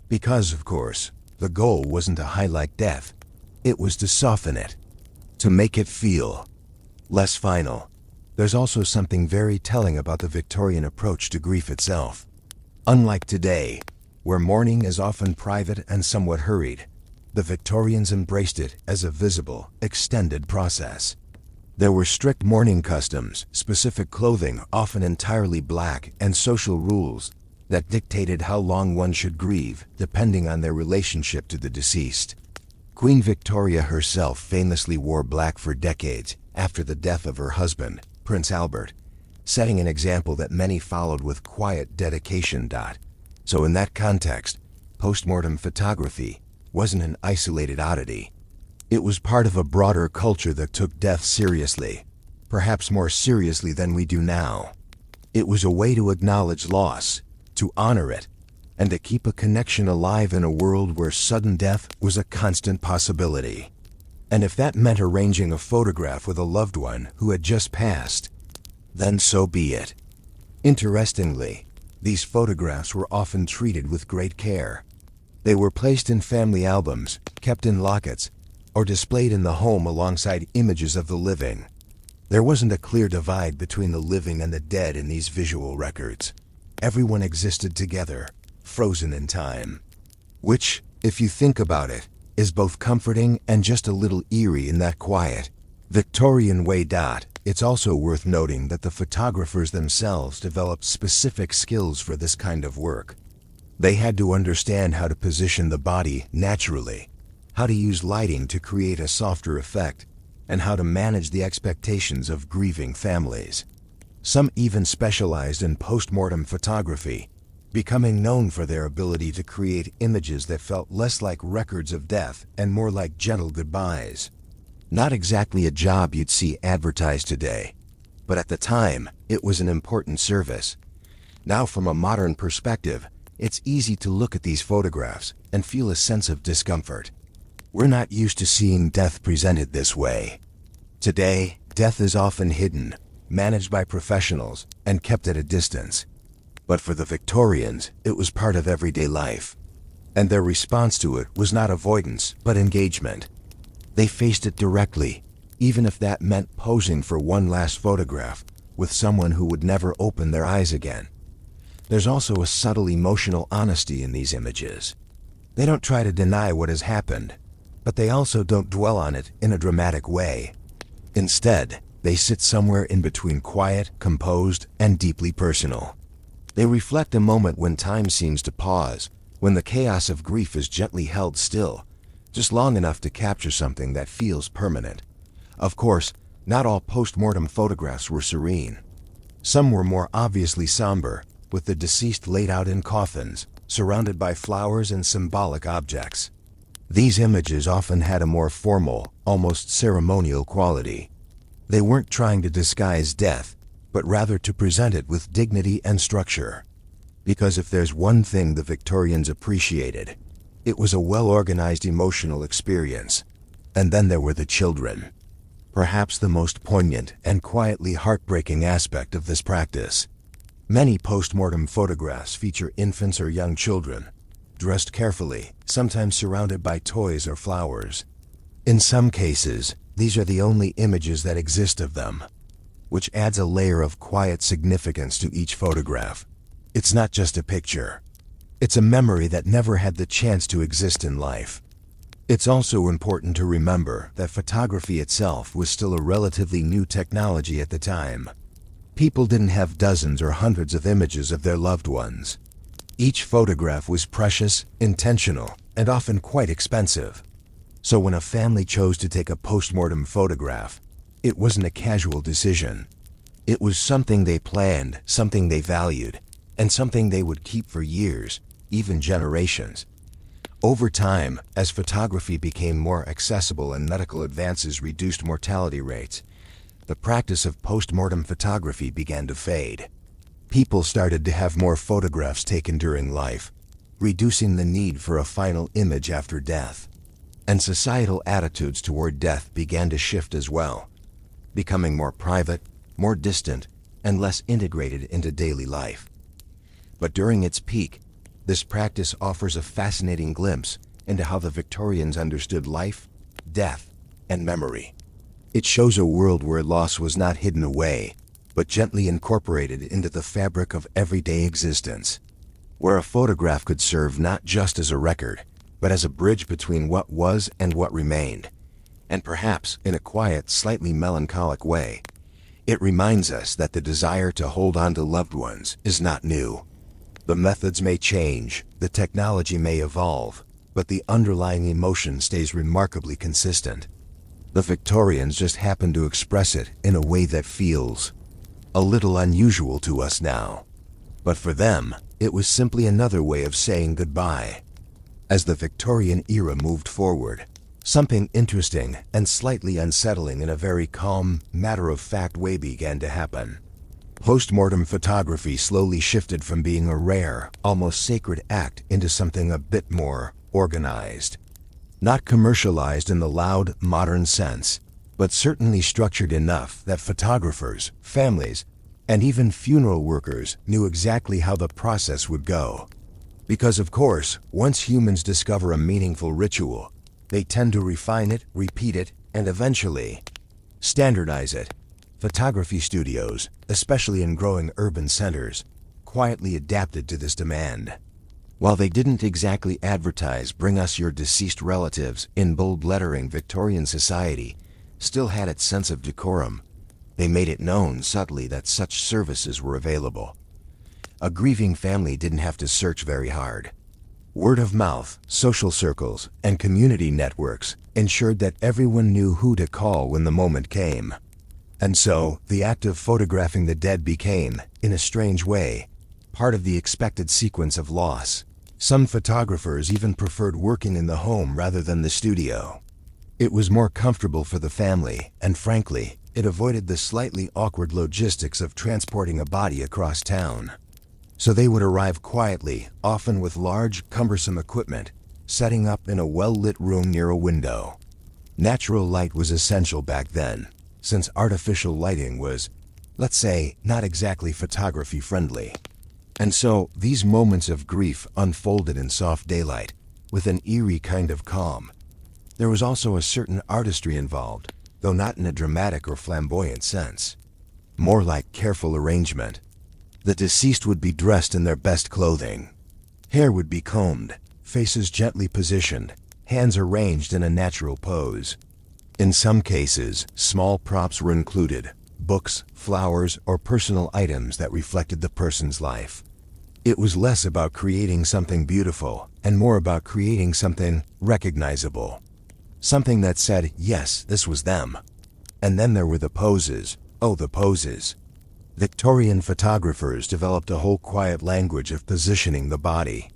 Because, of course, the goal wasn't to highlight death. It was to soften it, to make it feel less final. There's also something very telling about the Victorian approach to grief itself. Unlike today, where mourning is often private and somewhat hurried, the Victorians embraced it as a visible, extended process. There were strict mourning customs, specific clothing, often entirely black, and social rules that dictated how long one should grieve, depending on their relationship to the deceased. Queen Victoria herself famously wore black for decades after the death of her husband, Prince Albert, setting an example that many followed with quiet dedication. So in that context, postmortem photography wasn't an isolated oddity. It was part of a broader culture that took death seriously, perhaps more seriously than we do now. It was a way to acknowledge loss, to honor it, and to keep a connection alive in a world where sudden death was a constant possibility. And if that meant arranging a photograph with a loved one who had just passed, then so be it. Interestingly, these photographs were often treated with great care. They were placed in family albums, kept in lockets, or displayed in the home alongside images of the living. There wasn't a clear divide between the living and the dead in these visual records. Everyone existed together, frozen in time. Which, if you think about it, is both comforting and just a little eerie in that quiet, Victorian way. It's also worth noting that the photographers themselves developed specific skills for this kind of work. They had to understand how to position the body naturally, how to use lighting to create a softer effect, and how to manage the expectations of grieving families. Some even specialized in post-mortem photography, becoming known for their ability to create images that felt less like records of death and more like gentle goodbyes. Not exactly a job you'd see advertised today, but at the time, it was an important service. Now, from a modern perspective, it's easy to look at these photographs and feel a sense of discomfort. We're not used to seeing death presented this way. Today, death is often hidden, managed by professionals, and kept at a distance. But for the Victorians, it was part of everyday life. And their response to it was not avoidance, but engagement. They faced it directly, even if that meant posing for one last photograph with someone who would never open their eyes again. There's also a subtle emotional honesty in these images. They don't try to deny what has happened, but they also don't dwell on it in a dramatic way. Instead, they sit somewhere in between quiet, composed, and deeply personal. They reflect a moment when time seems to pause, when the chaos of grief is gently held still, just long enough to capture something that feels permanent. Of course, not all post-mortem photographs were serene. Some were more obviously somber, with the deceased laid out in coffins, surrounded by flowers and symbolic objects. These images often had a more formal, almost ceremonial quality. They weren't trying to disguise death, but rather to present it with dignity and structure. Because if there's one thing the Victorians appreciated, it was a well-organized emotional experience. And then there were the children. Perhaps the most poignant and quietly heartbreaking aspect of this practice. Many post-mortem photographs feature infants or young children, dressed carefully, sometimes surrounded by toys or flowers. In some cases, these are the only images that exist of them, which adds a layer of quiet significance to each photograph. It's not just a picture. It's a memory that never had the chance to exist in life. It's also important to remember that photography itself was still a relatively new technology at the time. People didn't have dozens or hundreds of images of their loved ones. Each photograph was precious, intentional, and often quite expensive. So when a family chose to take a post-mortem photograph, it wasn't a casual decision. It was something they planned, something they valued, and something they would keep for years, even generations. Over time, as photography became more accessible and medical advances reduced mortality rates, the practice of post-mortem photography began to fade. People started to have more photographs taken during life, reducing the need for a final image after death. And societal attitudes toward death began to shift as well, becoming more private, more distant, and less integrated into daily life. But during its peak, this practice offers a fascinating glimpse into how the Victorians understood life, death, and memory. It shows a world where loss was not hidden away, but gently incorporated into the fabric of everyday existence, where a photograph could serve not just as a record, but as a bridge between what was and what remained. And perhaps, in a quiet, slightly melancholic way, it reminds us that the desire to hold on to loved ones is not new. The methods may change, the technology may evolve, but the underlying emotion stays remarkably consistent. The Victorians just happen to express it in a way that feels a little unusual to us now. But for them, it was simply another way of saying goodbye. As the Victorian era moved forward, Something interesting and slightly unsettling in a very calm, matter-of-fact way began to happen. Post-mortem photography slowly shifted from being a rare, almost sacred act into something a bit more organized. Not commercialized in the loud, modern sense, but certainly structured enough that photographers, families, and even funeral workers knew exactly how the process would go. Because of course, once humans discover a meaningful ritual, they tend to refine it, repeat it, and eventually standardize it. Photography studios, especially in growing urban centers, quietly adapted to this demand. While they didn't exactly advertise "Bring us your deceased relatives" in bold lettering, Victorian society still had its sense of decorum. They made it known subtly that such services were available. A grieving family didn't have to search very hard. Word of mouth, social circles, and community networks ensured that everyone knew who to call when the moment came. And so, the act of photographing the dead became, in a strange way, part of the expected sequence of loss. Some photographers even preferred working in the home rather than the studio. It was more comfortable for the family, and frankly, it avoided the slightly awkward logistics of transporting a body across town. So they would arrive quietly, often with large, cumbersome equipment, setting up in a well-lit room near a window. Natural light was essential back then, since artificial lighting was, let's say, not exactly photography-friendly. And so, these moments of grief unfolded in soft daylight, with an eerie kind of calm. There was also a certain artistry involved, though not in a dramatic or flamboyant sense. More like careful arrangement. The deceased would be dressed in their best clothing. Hair would be combed, faces gently positioned, hands arranged in a natural pose. In some cases, small props were included, books, flowers, or personal items that reflected the person's life. It was less about creating something beautiful and more about creating something recognizable. Something that said, yes, this was them. And then there were the poses. Oh, the poses. Victorian photographers developed a whole quiet language of positioning the body.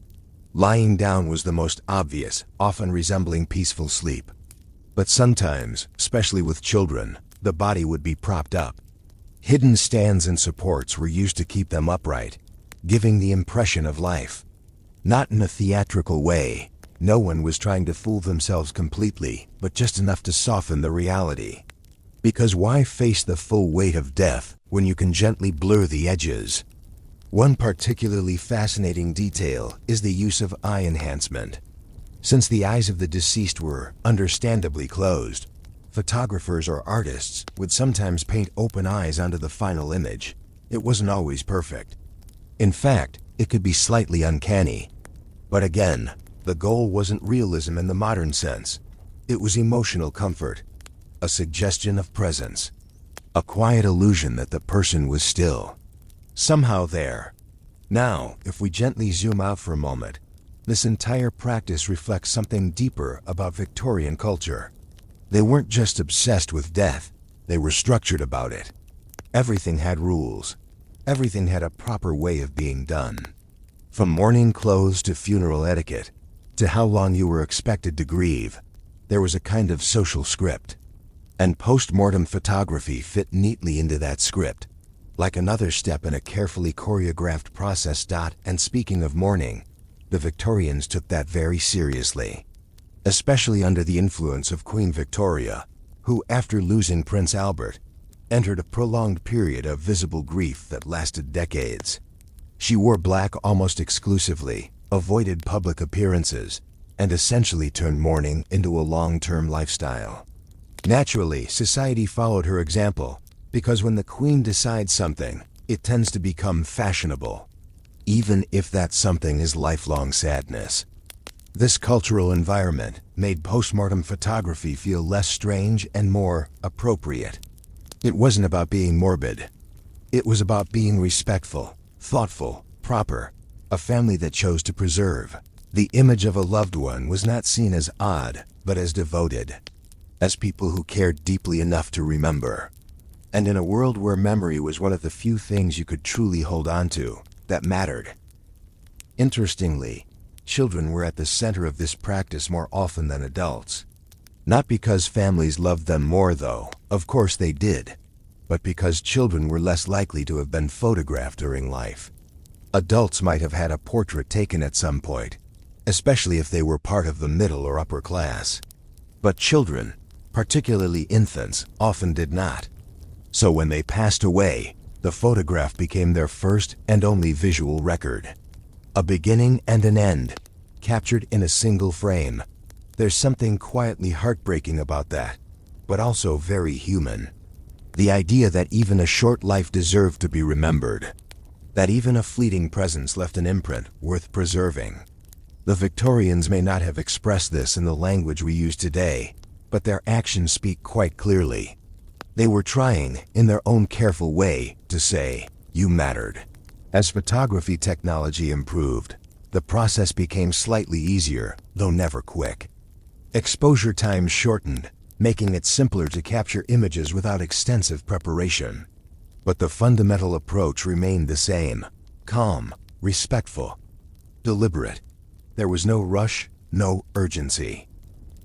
Lying down was the most obvious, often resembling peaceful sleep. But sometimes, especially with children, the body would be propped up. Hidden stands and supports were used to keep them upright, giving the impression of life. Not in a theatrical way. No one was trying to fool themselves completely, but just enough to soften the reality. Because why face the full weight of death when you can gently blur the edges? One particularly fascinating detail is the use of eye enhancement. Since the eyes of the deceased were understandably closed, photographers or artists would sometimes paint open eyes onto the final image. It wasn't always perfect. In fact, it could be slightly uncanny. But again, the goal wasn't realism in the modern sense. It was emotional comfort, a suggestion of presence, a quiet illusion that the person was still, somehow there. Now, if we gently zoom out for a moment, this entire practice reflects something deeper about Victorian culture. They weren't just obsessed with death, they were structured about it. Everything had rules. Everything had a proper way of being done. From mourning clothes to funeral etiquette, to how long you were expected to grieve, there was a kind of social script. And post-mortem photography fit neatly into that script, like another step in a carefully choreographed process. And speaking of mourning, the Victorians took that very seriously, especially under the influence of Queen Victoria, who, after losing Prince Albert, entered a prolonged period of visible grief that lasted decades. She wore black almost exclusively, avoided public appearances, and essentially turned mourning into a long-term lifestyle. Naturally, society followed her example, because when the Queen decides something, it tends to become fashionable, even if that something is lifelong sadness. This cultural environment made postmortem photography feel less strange and more appropriate. It wasn't about being morbid. It was about being respectful, thoughtful, proper. A family that chose to preserve the image of a loved one was not seen as odd, but as devoted, as people who cared deeply enough to remember. And in a world where memory was one of the few things you could truly hold on to, that mattered. Interestingly, children were at the center of this practice more often than adults. Not because families loved them more, though, of course they did, but because children were less likely to have been photographed during life. Adults might have had a portrait taken at some point, especially if they were part of the middle or upper class. But children, particularly infants, often did not. So when they passed away, the photograph became their first and only visual record. A beginning and an end, captured in a single frame. There's something quietly heartbreaking about that, but also very human. The idea that even a short life deserved to be remembered. That even a fleeting presence left an imprint worth preserving. The Victorians may not have expressed this in the language we use today, but their actions speak quite clearly. They were trying, in their own careful way, to say, "You mattered." As photography technology improved, the process became slightly easier, though never quick. Exposure times shortened, making it simpler to capture images without extensive preparation. But the fundamental approach remained the same: calm, respectful, deliberate. There was no rush, no urgency.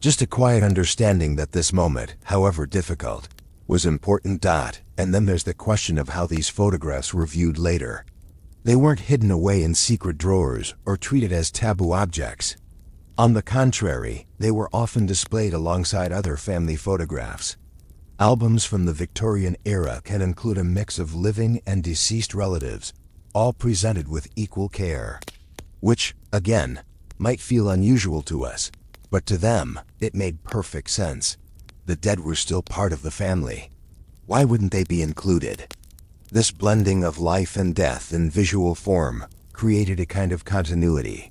Just a quiet understanding that this moment, however difficult, was important. And then there's the question of how these photographs were viewed later. They weren't hidden away in secret drawers or treated as taboo objects. On the contrary, they were often displayed alongside other family photographs. Albums from the Victorian era can include a mix of living and deceased relatives, all presented with equal care. Which, again, might feel unusual to us, but to them, it made perfect sense. The dead were still part of the family. Why wouldn't they be included? This blending of life and death in visual form created a kind of continuity.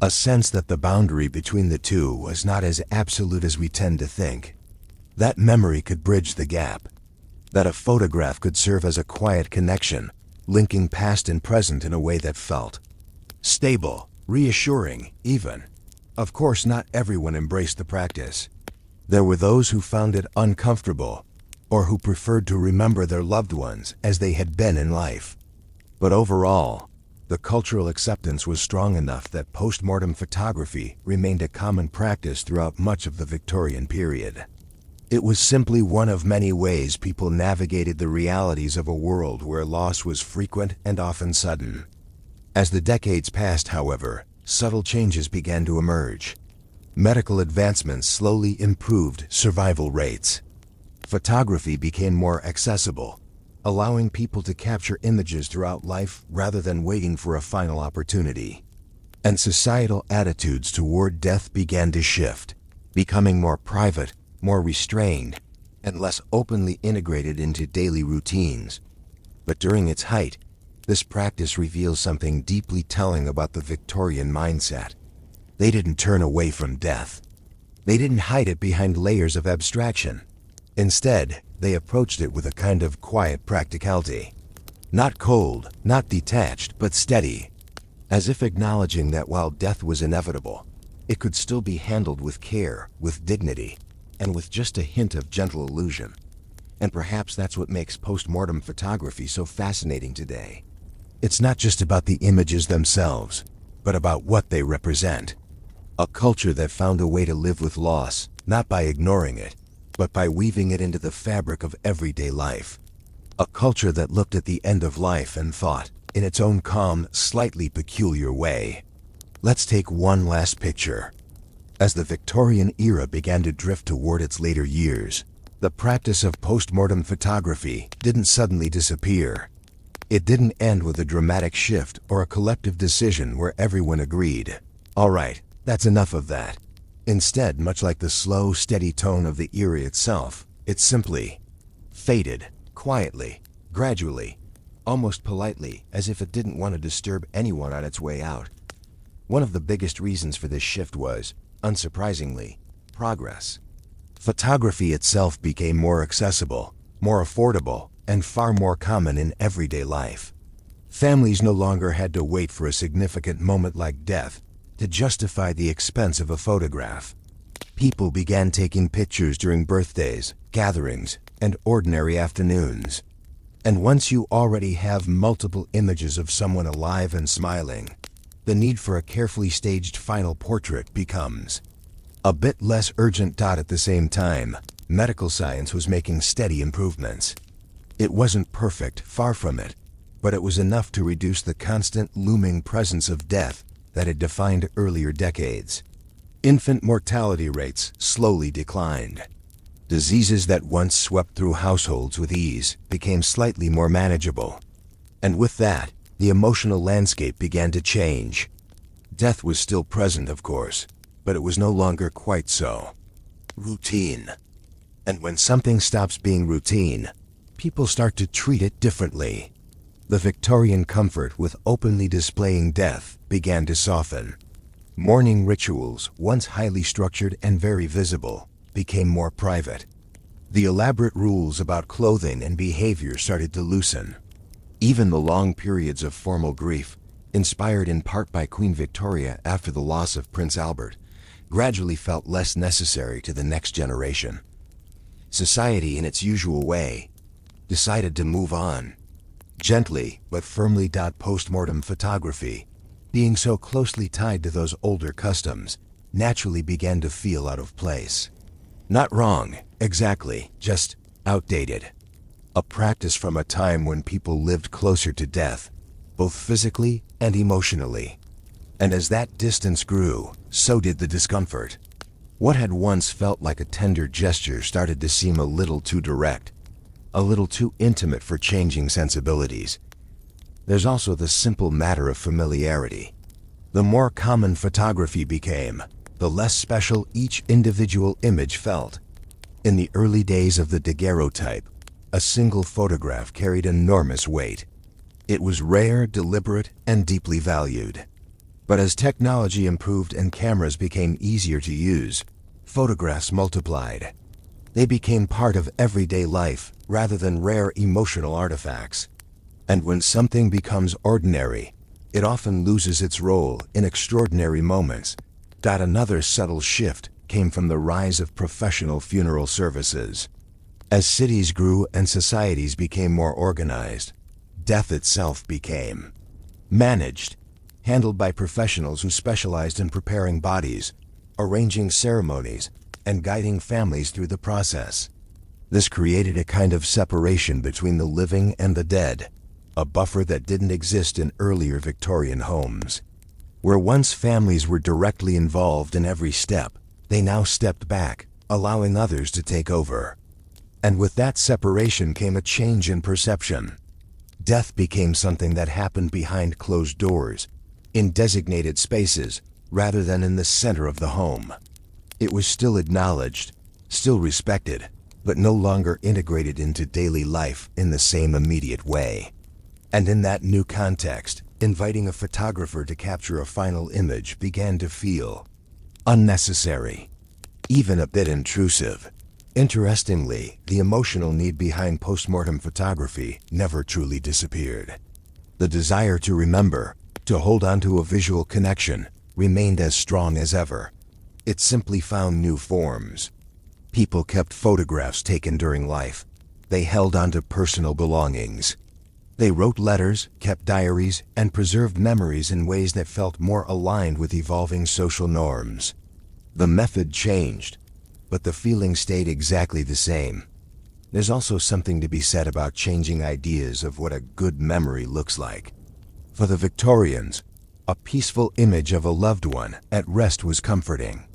A sense that the boundary between the two was not as absolute as we tend to think. That memory could bridge the gap. That a photograph could serve as a quiet connection, linking past and present in a way that felt stable, reassuring, even. Of course, not everyone embraced the practice. There were those who found it uncomfortable, or who preferred to remember their loved ones as they had been in life. But overall, the cultural acceptance was strong enough that post-mortem photography remained a common practice throughout much of the Victorian period. It was simply one of many ways people navigated the realities of a world where loss was frequent and often sudden. As the decades passed, however, subtle changes began to emerge. Medical advancements slowly improved survival rates. Photography became more accessible, allowing people to capture images throughout life rather than waiting for a final opportunity. And societal attitudes toward death began to shift, becoming more private, more restrained, and less openly integrated into daily routines. But during its height, this practice reveals something deeply telling about the Victorian mindset. They didn't turn away from death. They didn't hide it behind layers of abstraction. Instead, they approached it with a kind of quiet practicality. Not cold, not detached, but steady. As if acknowledging that while death was inevitable, it could still be handled with care, with dignity, and with just a hint of gentle illusion. And perhaps that's what makes post-mortem photography so fascinating today. It's not just about the images themselves, but about what they represent. A culture that found a way to live with loss, not by ignoring it, but by weaving it into the fabric of everyday life. A culture that looked at the end of life and thought, in its own calm, slightly peculiar way. Let's take one last picture. As the Victorian era began to drift toward its later years, the practice of post-mortem photography didn't suddenly disappear. It didn't end with a dramatic shift or a collective decision where everyone agreed, "All right, that's enough of that." Instead, much like the slow, steady tone of the era itself, it simply faded, quietly, gradually, almost politely, as if it didn't want to disturb anyone on its way out. One of the biggest reasons for this shift was, unsurprisingly, progress. Photography itself became more accessible, more affordable, and far more common in everyday life. Families no longer had to wait for a significant moment like death to justify the expense of a photograph. People began taking pictures during birthdays, gatherings, and ordinary afternoons. And once you already have multiple images of someone alive and smiling, the need for a carefully staged final portrait becomes A bit less urgent. At the same time, medical science was making steady improvements. It wasn't perfect, far from it, but it was enough to reduce the constant looming presence of death that had defined earlier decades. Infant mortality rates slowly declined. Diseases that once swept through households with ease became slightly more manageable. And with that, the emotional landscape began to change. Death was still present, of course, but it was no longer quite so routine. And when something stops being routine, people start to treat it differently. The Victorian comfort with openly displaying death began to soften. Mourning rituals, once highly structured and very visible, became more private. The elaborate rules about clothing and behavior started to loosen. Even the long periods of formal grief, inspired in part by Queen Victoria after the loss of Prince Albert, gradually felt less necessary to the next generation. Society, in its usual way, decided to move on. Gently but firmly. Postmortem photography, being so closely tied to those older customs, naturally began to feel out of place. Not wrong, exactly, just outdated. A practice from a time when people lived closer to death, both physically and emotionally. And as that distance grew, so did the discomfort. What had once felt like a tender gesture started to seem a little too direct, a little too intimate for changing sensibilities. There's also the simple matter of familiarity. The more common photography became, the less special each individual image felt. In the early days of the daguerreotype, a single photograph carried enormous weight. It was rare, deliberate, and deeply valued. But as technology improved and cameras became easier to use, photographs multiplied. They became part of everyday life rather than rare emotional artifacts. And when something becomes ordinary, it often loses its role in extraordinary moments. Another subtle shift came from the rise of professional funeral services. As cities grew and societies became more organized, death itself became managed, handled by professionals who specialized in preparing bodies, arranging ceremonies, and guiding families through the process. This created a kind of separation between the living and the dead, a buffer that didn't exist in earlier Victorian homes. Where once families were directly involved in every step, they now stepped back, allowing others to take over. And with that separation came a change in perception. Death became something that happened behind closed doors, in designated spaces, rather than in the center of the home. It was still acknowledged, still respected, but no longer integrated into daily life in the same immediate way. And in that new context, inviting a photographer to capture a final image began to feel unnecessary, even a bit intrusive. Interestingly, the emotional need behind postmortem photography never truly disappeared. The desire to remember, to hold on to a visual connection, remained as strong as ever. It simply found new forms. People kept photographs taken during life. They held on to personal belongings. They wrote letters, kept diaries, and preserved memories in ways that felt more aligned with evolving social norms. The method changed, but the feeling stayed exactly the same. There's also something to be said about changing ideas of what a good memory looks like. For the Victorians, a peaceful image of a loved one at rest was comforting.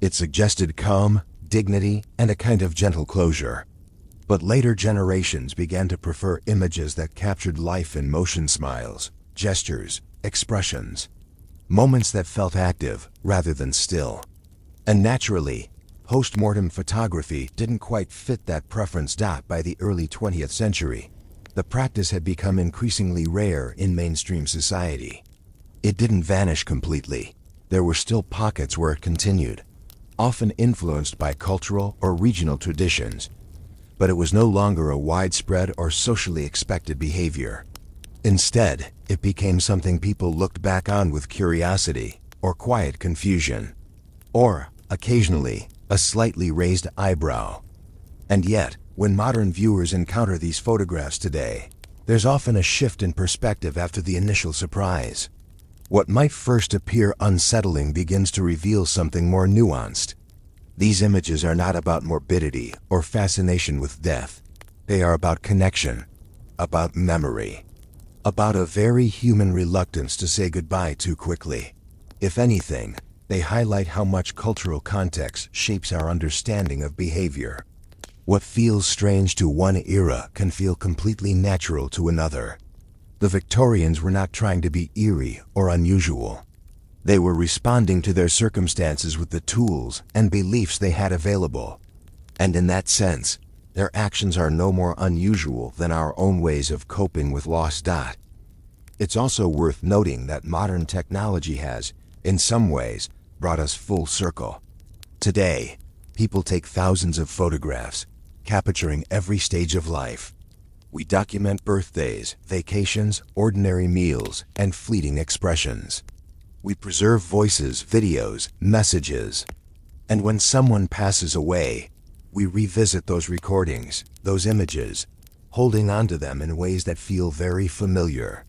It suggested calm, dignity, and a kind of gentle closure. But later generations began to prefer images that captured life in motion: smiles, gestures, expressions, moments that felt active rather than still. And naturally, postmortem photography didn't quite fit that preference. By the early 20th century, the practice had become increasingly rare in mainstream society. It didn't vanish completely. There were still pockets where it continued, often influenced by cultural or regional traditions. But it was no longer a widespread or socially expected behavior. Instead, it became something people looked back on with curiosity or quiet confusion, or, occasionally, a slightly raised eyebrow. And yet, when modern viewers encounter these photographs today, there's often a shift in perspective after the initial surprise. What might first appear unsettling begins to reveal something more nuanced. These images are not about morbidity or fascination with death. They are about connection, about memory, about a very human reluctance to say goodbye too quickly. If anything, they highlight how much cultural context shapes our understanding of behavior. What feels strange to one era can feel completely natural to another. The Victorians were not trying to be eerie or unusual. They were responding to their circumstances with the tools and beliefs they had available. And in that sense, their actions are no more unusual than our own ways of coping with loss. It's also worth noting that modern technology has, in some ways, brought us full circle. Today, people take thousands of photographs, capturing every stage of life. We document birthdays, vacations, ordinary meals, and fleeting expressions. We preserve voices, videos, messages. And when someone passes away, we revisit those recordings, those images, holding on to them in ways that feel very familiar,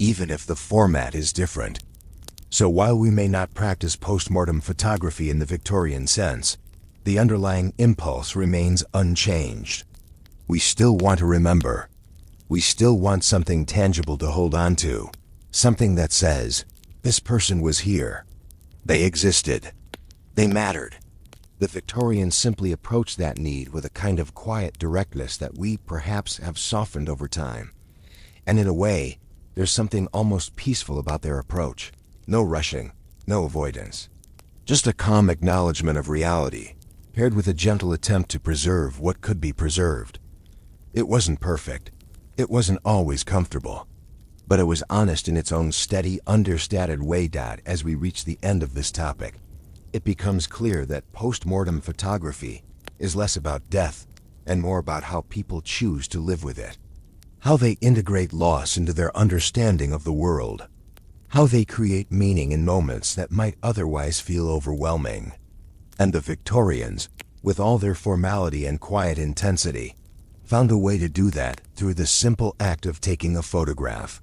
even if the format is different. So while we may not practice postmortem photography in the Victorian sense, the underlying impulse remains unchanged. We still want to remember. We still want something tangible to hold on to, something that says, this person was here. They existed. They mattered. The Victorians simply approached that need with a kind of quiet directness that we perhaps have softened over time. And in a way, there's something almost peaceful about their approach. No rushing, no avoidance. Just a calm acknowledgement of reality, paired with a gentle attempt to preserve what could be preserved. It wasn't perfect. It wasn't always comfortable. But it was honest in its own steady, understated way. As we reach the end of this topic, it becomes clear that post-mortem photography is less about death and more about how people choose to live with it. How they integrate loss into their understanding of the world. How they create meaning in moments that might otherwise feel overwhelming. And the Victorians, with all their formality and quiet intensity, found a way to do that through the simple act of taking a photograph.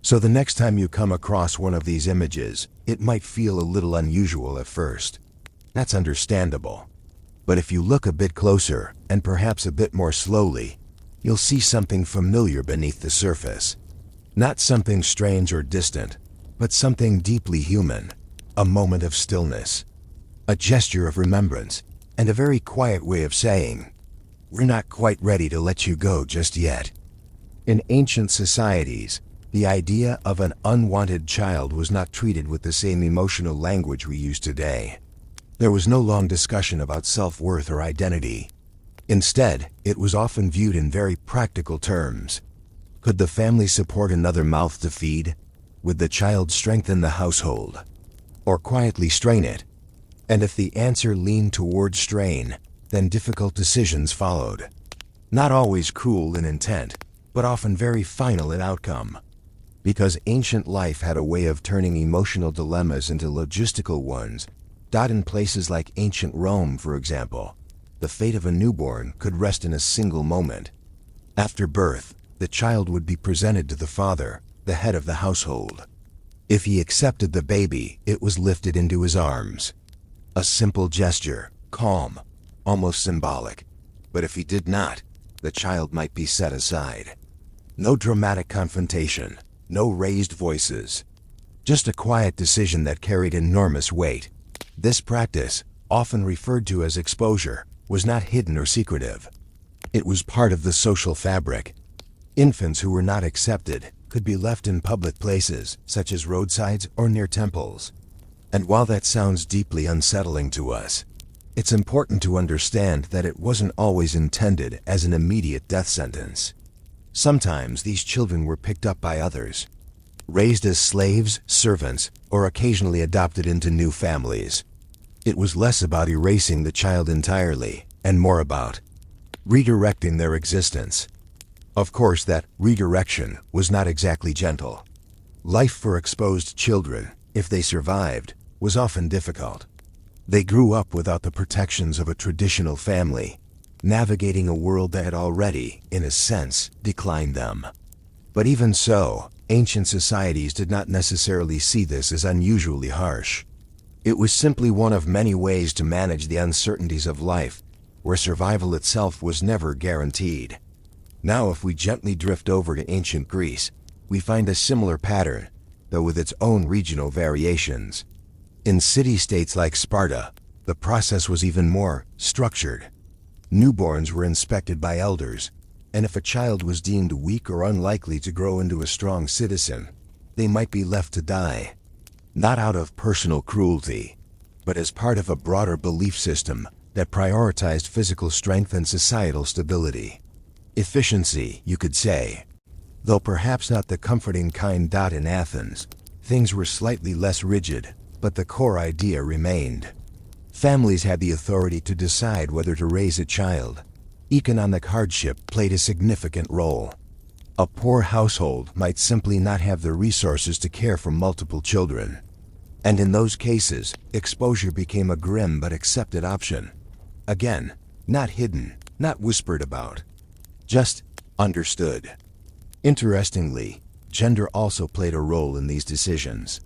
So the next time you come across one of these images, it might feel a little unusual at first. That's understandable. But if you look a bit closer, and perhaps a bit more slowly, you'll see something familiar beneath the surface. Not something strange or distant, but something deeply human. A moment of stillness. A gesture of remembrance, and a very quiet way of saying, we're not quite ready to let you go just yet. In ancient societies, the idea of an unwanted child was not treated with the same emotional language we use today. There was no long discussion about self-worth or identity. Instead, it was often viewed in very practical terms. Could the family support another mouth to feed? Would the child strengthen the household? Or quietly strain it? And if the answer leaned toward strain, then difficult decisions followed. Not always cruel in intent, but often very final in outcome. Because ancient life had a way of turning emotional dilemmas into logistical ones. In places like ancient Rome, for example, the fate of a newborn could rest in a single moment. After birth, the child would be presented to the father, the head of the household. If he accepted the baby, it was lifted into his arms. A simple gesture, calm, almost symbolic. But if he did not, the child might be set aside. No dramatic confrontation. No raised voices. Just a quiet decision that carried enormous weight. This practice, often referred to as exposure, was not hidden or secretive. It was part of the social fabric. Infants who were not accepted could be left in public places, such as roadsides or near temples. And while that sounds deeply unsettling to us, it's important to understand that it wasn't always intended as an immediate death sentence. Sometimes these children were picked up by others, raised as slaves, servants, or occasionally adopted into new families. It was less about erasing the child entirely, and more about redirecting their existence. Of course, that redirection was not exactly gentle. Life for exposed children, if they survived, was often difficult. They grew up without the protections of a traditional family, navigating a world that had already, in a sense, declined them. But even so, ancient societies did not necessarily see this as unusually harsh. It was simply one of many ways to manage the uncertainties of life, where survival itself was never guaranteed. Now, if we gently drift over to ancient Greece, we find a similar pattern, though with its own regional variations. In city-states like Sparta, the process was even more structured. Newborns were inspected by elders, and if a child was deemed weak or unlikely to grow into a strong citizen, they might be left to die. Not out of personal cruelty, but as part of a broader belief system that prioritized physical strength and societal stability. Efficiency, you could say. Though perhaps not the comforting kind. In Athens, things were slightly less rigid, but the core idea remained. Families had the authority to decide whether to raise a child. Economic hardship played a significant role. A poor household might simply not have the resources to care for multiple children. And in those cases, exposure became a grim but accepted option. Again, not hidden, not whispered about, just understood. Interestingly, gender also played a role in these decisions.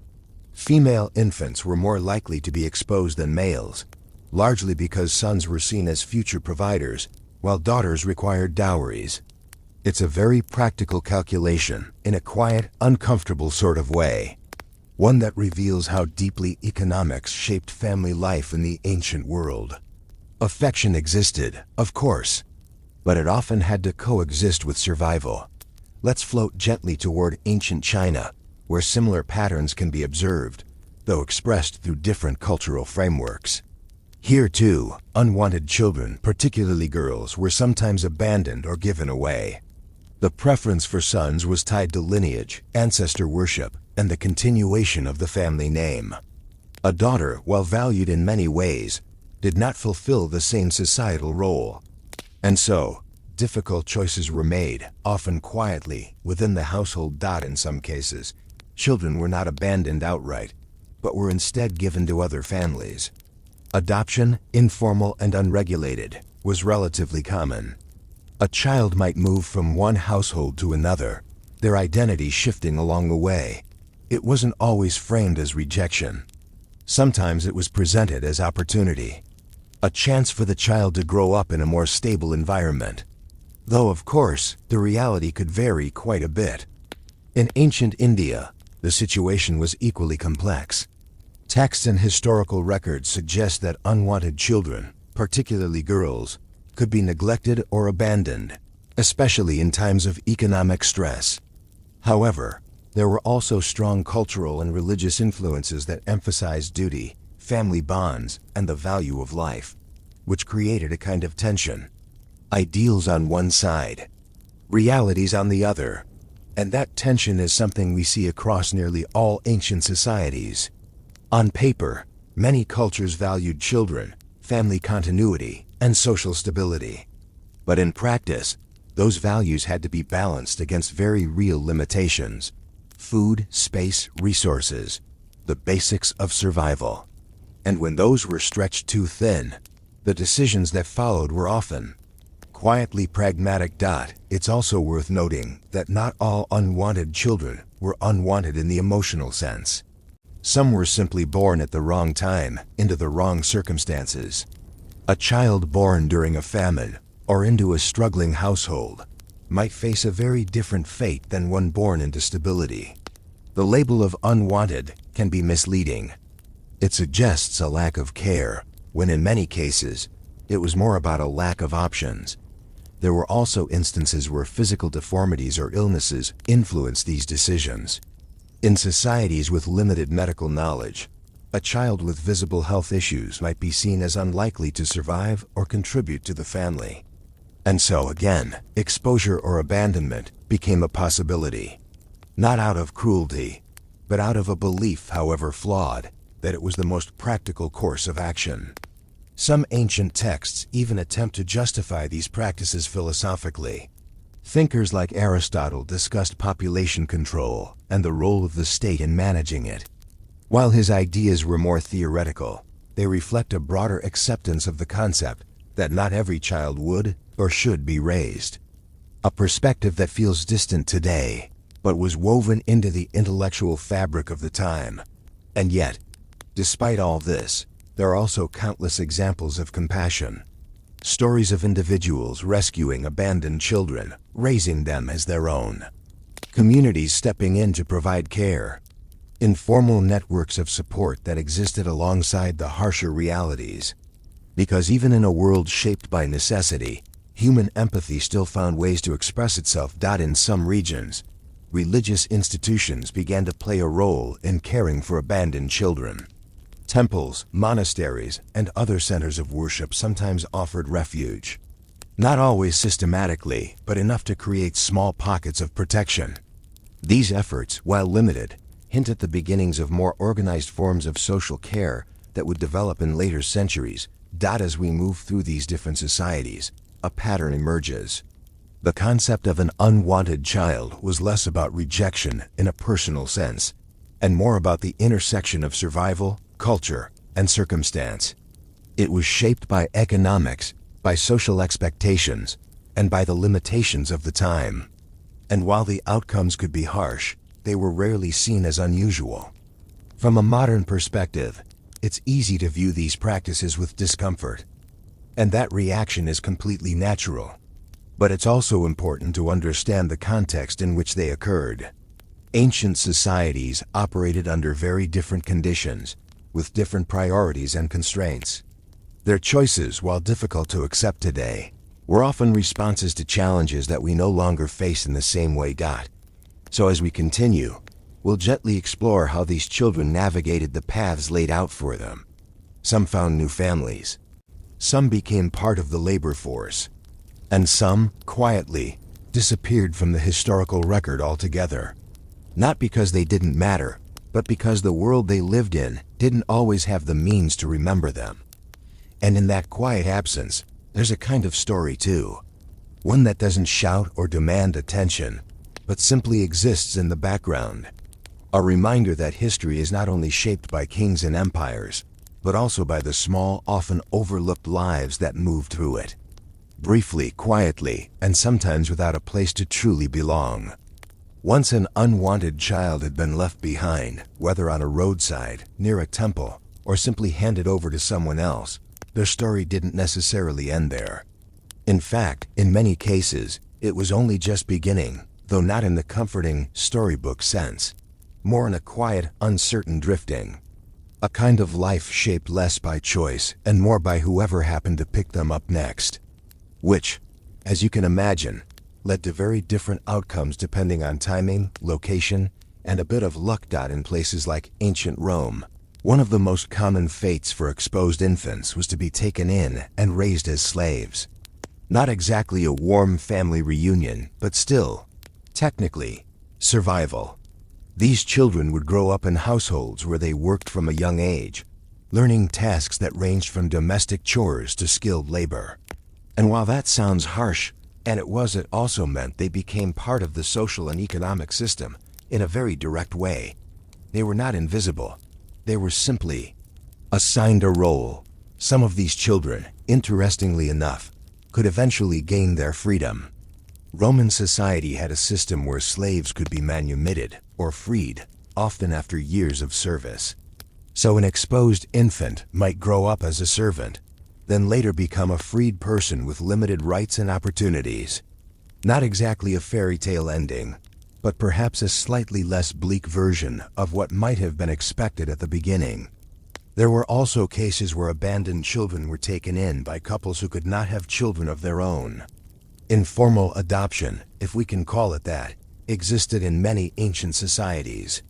Female infants were more likely to be exposed than males, largely because sons were seen as future providers, while daughters required dowries. It's a very practical calculation, in a quiet, uncomfortable sort of way. One that reveals how deeply economics shaped family life in the ancient world. Affection existed, of course, but it often had to coexist with survival. Let's float gently toward ancient China, where similar patterns can be observed, though expressed through different cultural frameworks. Here too, unwanted children, particularly girls, were sometimes abandoned or given away. The preference for sons was tied to lineage, ancestor worship, and the continuation of the family name. A daughter, while valued in many ways, did not fulfill the same societal role. And so, difficult choices were made, often quietly, within the household. In some cases, children were not abandoned outright, but were instead given to other families. Adoption, informal and unregulated, was relatively common. A child might move from one household to another, their identity shifting along the way. It wasn't always framed as rejection. Sometimes it was presented as opportunity, a chance for the child to grow up in a more stable environment. Though, of course, the reality could vary quite a bit. In ancient India, the situation was equally complex. Texts and historical records suggest that unwanted children, particularly girls, could be neglected or abandoned, especially in times of economic stress. However, there were also strong cultural and religious influences that emphasized duty, family bonds, and the value of life, which created a kind of tension. Ideals on one side, realities on the other, and that tension is something we see across nearly all ancient societies. On paper, many cultures valued children, family continuity, and social stability. But in practice, those values had to be balanced against very real limitations: food, space, resources, the basics of survival. And when those were stretched too thin, the decisions that followed were often quietly pragmatic. It's also worth noting that not all unwanted children were unwanted in the emotional sense. Some were simply born at the wrong time, into the wrong circumstances. A child born during a famine, or into a struggling household, might face a very different fate than one born into stability. The label of unwanted can be misleading. It suggests a lack of care, when in many cases, it was more about a lack of options. There were also instances where physical deformities or illnesses influenced these decisions. In societies with limited medical knowledge, a child with visible health issues might be seen as unlikely to survive or contribute to the family. And so again, exposure or abandonment became a possibility. Not out of cruelty, but out of a belief, however flawed, that it was the most practical course of action. Some ancient texts even attempt to justify these practices philosophically. Thinkers like Aristotle discussed population control and the role of the state in managing it. While his ideas were more theoretical, they reflect a broader acceptance of the concept that not every child would or should be raised. A perspective that feels distant today, but was woven into the intellectual fabric of the time. And yet, Despite all this, there are also countless examples of compassion. Stories of individuals rescuing abandoned children, raising them as their own. Communities stepping in to provide care. Informal networks of support that existed alongside the harsher realities. Because even in a world shaped by necessity, human empathy still found ways to express itself. In some regions, religious institutions began to play a role in caring for abandoned children. Temples, monasteries, and other centers of worship sometimes offered refuge. Not always systematically, but enough to create small pockets of protection. These efforts, while limited, hint at the beginnings of more organized forms of social care that would develop in later centuries. As we move through these different societies, a pattern emerges. The concept of an unwanted child was less about rejection in a personal sense, and more about the intersection of survival, culture, and circumstance. It was shaped by economics, by social expectations, and by the limitations of the time. And while the outcomes could be harsh, they were rarely seen as unusual. From a modern perspective, it's easy to view these practices with discomfort, and that reaction is completely natural. But it's also important to understand the context in which they occurred. Ancient societies operated under very different conditions, with different priorities and constraints. Their choices, while difficult to accept today, were often responses to challenges that we no longer face in the same way. So as we continue, we'll gently explore how these children navigated the paths laid out for them. Some found new families. Some became part of the labor force. And some, quietly, disappeared from the historical record altogether. Not because they didn't matter, but because the world they lived in didn't always have the means to remember them. And in that quiet absence, there's a kind of story too. One that doesn't shout or demand attention, but simply exists in the background. A reminder that history is not only shaped by kings and empires, but also by the small, often overlooked lives that move through it. Briefly, quietly, and sometimes without a place to truly belong. Once an unwanted child had been left behind, whether on a roadside, near a temple, or simply handed over to someone else, their story didn't necessarily end there. In fact, in many cases, it was only just beginning, though not in the comforting storybook sense. More in a quiet, uncertain drifting. A kind of life shaped less by choice and more by whoever happened to pick them up next. Which, as you can imagine, led to very different outcomes depending on timing, location, and a bit of luck. In places like ancient Rome, one of the most common fates for exposed infants was to be taken in and raised as slaves. Not exactly a warm family reunion, but still, technically, survival. These children would grow up in households where they worked from a young age, learning tasks that ranged from domestic chores to skilled labor. And while that sounds harsh, and it also meant they became part of the social and economic system in a very direct way. They were not invisible. They were simply assigned a role. Some of these children, interestingly enough, could eventually gain their freedom. Roman society had a system where slaves could be manumitted or freed, often after years of service. So an exposed infant might grow up as a servant, then later become a freed person with limited rights and opportunities. Not exactly a fairy tale ending, but perhaps a slightly less bleak version of what might have been expected at the beginning. There were also cases where abandoned children were taken in by couples who could not have children of their own. Informal adoption, if we can call it that, existed in many ancient societies.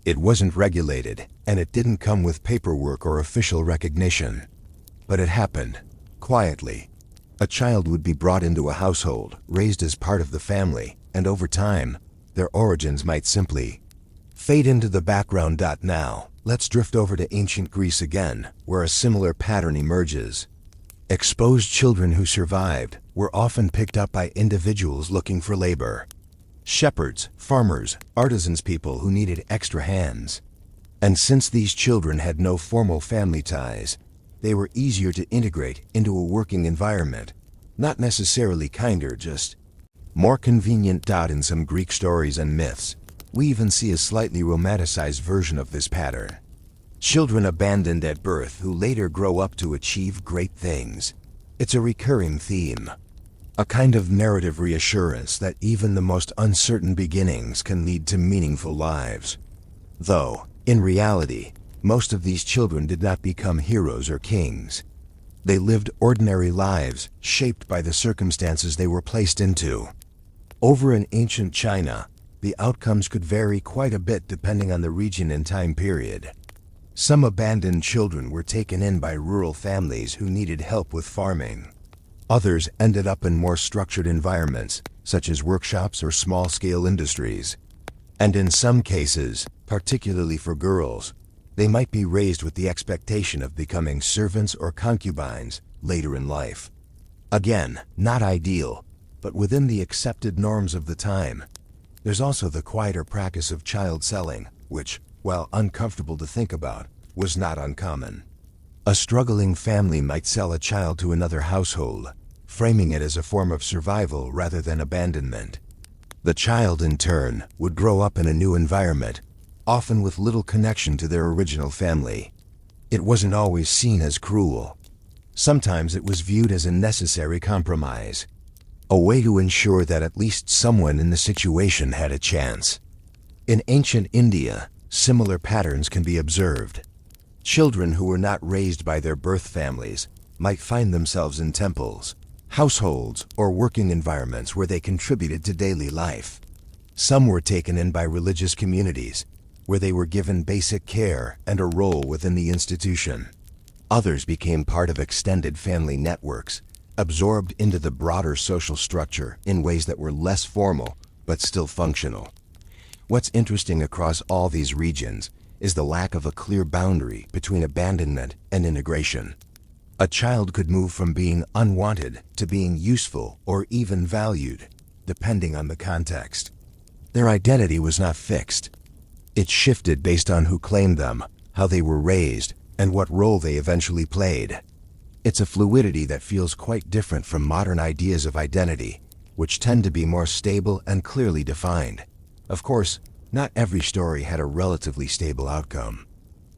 It wasn't regulated, and it didn't come with paperwork or official recognition. But it happened, quietly. A child would be brought into a household, raised as part of the family, and over time, their origins might simply fade into the background. Now, let's drift over to ancient Greece again, where a similar pattern emerges. Exposed children who survived were often picked up by individuals looking for labor. Shepherds, farmers, artisans, people who needed extra hands. And since these children had no formal family ties, they were easier to integrate into a working environment. Not necessarily kinder, just more convenient. In some Greek stories and myths, we even see a slightly romanticized version of this pattern. Children abandoned at birth who later grow up to achieve great things. It's a recurring theme. A kind of narrative reassurance that even the most uncertain beginnings can lead to meaningful lives. Though, in reality, most of these children did not become heroes or kings. They lived ordinary lives, shaped by the circumstances they were placed into. Over in ancient China, the outcomes could vary quite a bit depending on the region and time period. Some abandoned children were taken in by rural families who needed help with farming. Others ended up in more structured environments, such as workshops or small-scale industries. And in some cases, particularly for girls, they might be raised with the expectation of becoming servants or concubines later in life. Again, not ideal, but within the accepted norms of the time. There's also the quieter practice of child selling, which, while uncomfortable to think about, was not uncommon. A struggling family might sell a child to another household, framing it as a form of survival rather than abandonment. The child, in turn, would grow up in a new environment, often with little connection to their original family. It wasn't always seen as cruel. Sometimes it was viewed as a necessary compromise, a way to ensure that at least someone in the situation had a chance. In ancient India, similar patterns can be observed. Children who were not raised by their birth families might find themselves in temples, households, or working environments where they contributed to daily life. Some were taken in by religious communities, where they were given basic care and a role within the institution. Others became part of extended family networks, absorbed into the broader social structure in ways that were less formal but still functional. What's interesting across all these regions is the lack of a clear boundary between abandonment and integration. A child could move from being unwanted to being useful or even valued, depending on the context. Their identity was not fixed. It shifted based on who claimed them, how they were raised, and what role they eventually played. It's a fluidity that feels quite different from modern ideas of identity, which tend to be more stable and clearly defined. Of course, not every story had a relatively stable outcome.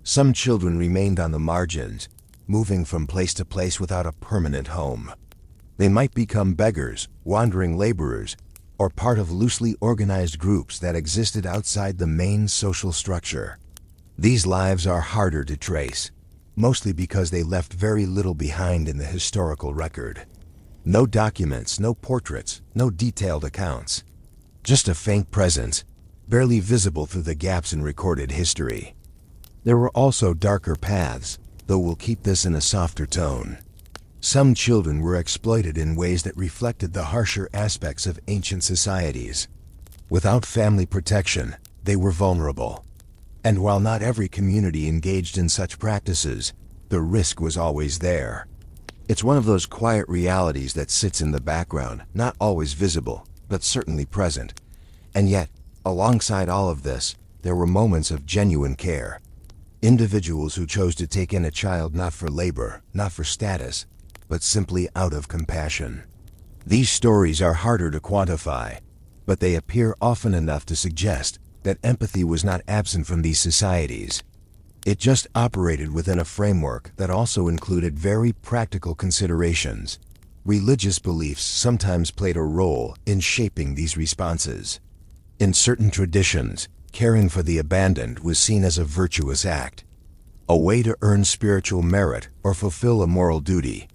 Some children remained on the margins, moving from place to place without a permanent home. They might become beggars, wandering laborers, or part of loosely organized groups that existed outside the main social structure. These lives are harder to trace, mostly because they left very little behind in the historical record. No documents, no portraits, no detailed accounts. Just a faint presence, barely visible through the gaps in recorded history. There were also darker paths, though we'll keep this in a softer tone. Some children were exploited in ways that reflected the harsher aspects of ancient societies. Without family protection, they were vulnerable. And while not every community engaged in such practices, the risk was always there. It's one of those quiet realities that sits in the background, not always visible, but certainly present. And yet, alongside all of this, there were moments of genuine care. Individuals who chose to take in a child not for labor, not for status, but simply out of compassion. These stories are harder to quantify, but they appear often enough to suggest that empathy was not absent from these societies. It just operated within a framework that also included very practical considerations. Religious beliefs sometimes played a role in shaping these responses. In certain traditions, caring for the abandoned was seen as a virtuous act, a way to earn spiritual merit or fulfill a moral duty.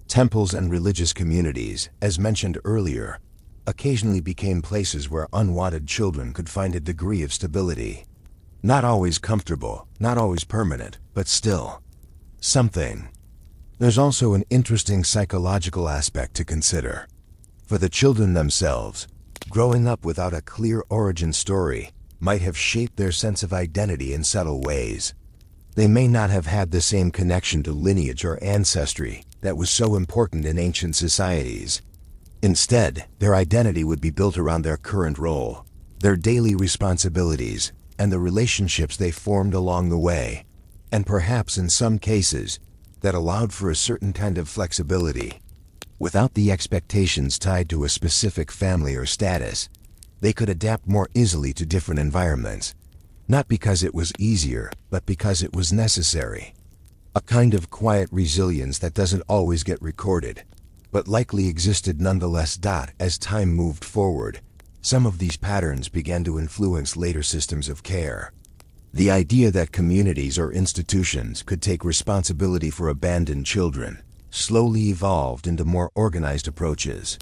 Temples and religious communities, as mentioned earlier, occasionally became places where unwanted children could find a degree of stability. Not always comfortable, not always permanent, but still something. There's also an interesting psychological aspect to consider. For the children themselves, growing up without a clear origin story might have shaped their sense of identity in subtle ways. They may not have had the same connection to lineage or ancestry that was so important in ancient societies. Instead, their identity would be built around their current role, their daily responsibilities, and the relationships they formed along the way, and perhaps in some cases, that allowed for a certain kind of flexibility. Without the expectations tied to a specific family or status, they could adapt more easily to different environments. Not because it was easier, but because it was necessary. A kind of quiet resilience that doesn't always get recorded, but likely existed nonetheless. As time moved forward, some of these patterns began to influence later systems of care. The idea that communities or institutions could take responsibility for abandoned children slowly evolved into more organized approaches.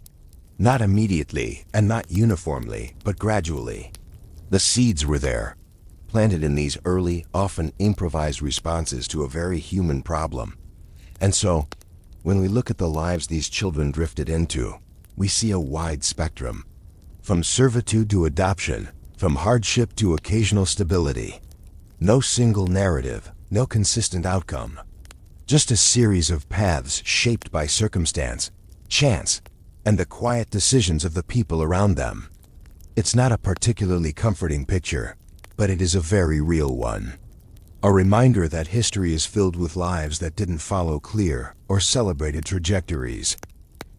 Not immediately and not uniformly, but gradually. The seeds were there, planted in these early, often improvised responses to a very human problem. And so, when we look at the lives these children drifted into, we see a wide spectrum. From servitude to adoption, from hardship to occasional stability. No single narrative, no consistent outcome. Just a series of paths shaped by circumstance, chance, and the quiet decisions of the people around them. It's not a particularly comforting picture, but it is a very real one. A reminder that history is filled with lives that didn't follow clear or celebrated trajectories.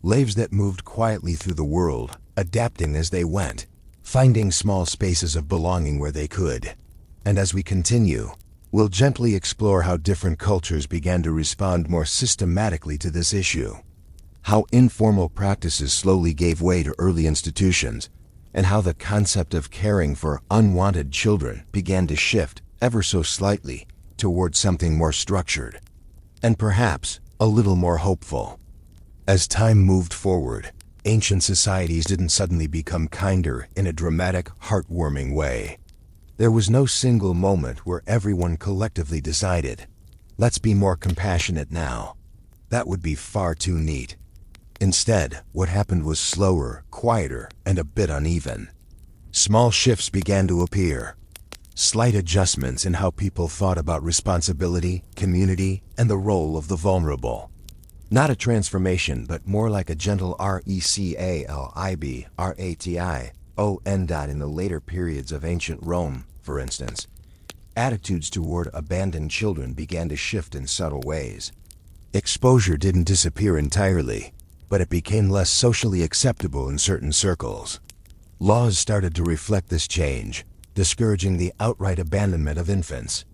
Lives that moved quietly through the world, adapting as they went, finding small spaces of belonging where they could. And as we continue, we'll gently explore how different cultures began to respond more systematically to this issue. How informal practices slowly gave way to early institutions, and how the concept of caring for unwanted children began to shift ever so slightly toward something more structured, and perhaps a little more hopeful. As time moved forward, ancient societies didn't suddenly become kinder in a dramatic, heartwarming way. There was no single moment where everyone collectively decided, let's be more compassionate now. That would be far too neat. Instead, what happened was slower, quieter, and a bit uneven. Small shifts began to appear. Slight adjustments in how people thought about responsibility, community, and the role of the vulnerable. Not a transformation, but more like a gentle recalibrate in the later periods of ancient Rome, for instance. Attitudes toward abandoned children began to shift in subtle ways. Exposure didn't disappear entirely, but it became less socially acceptable in certain circles. Laws started to reflect this change, discouraging the outright abandonment of infants.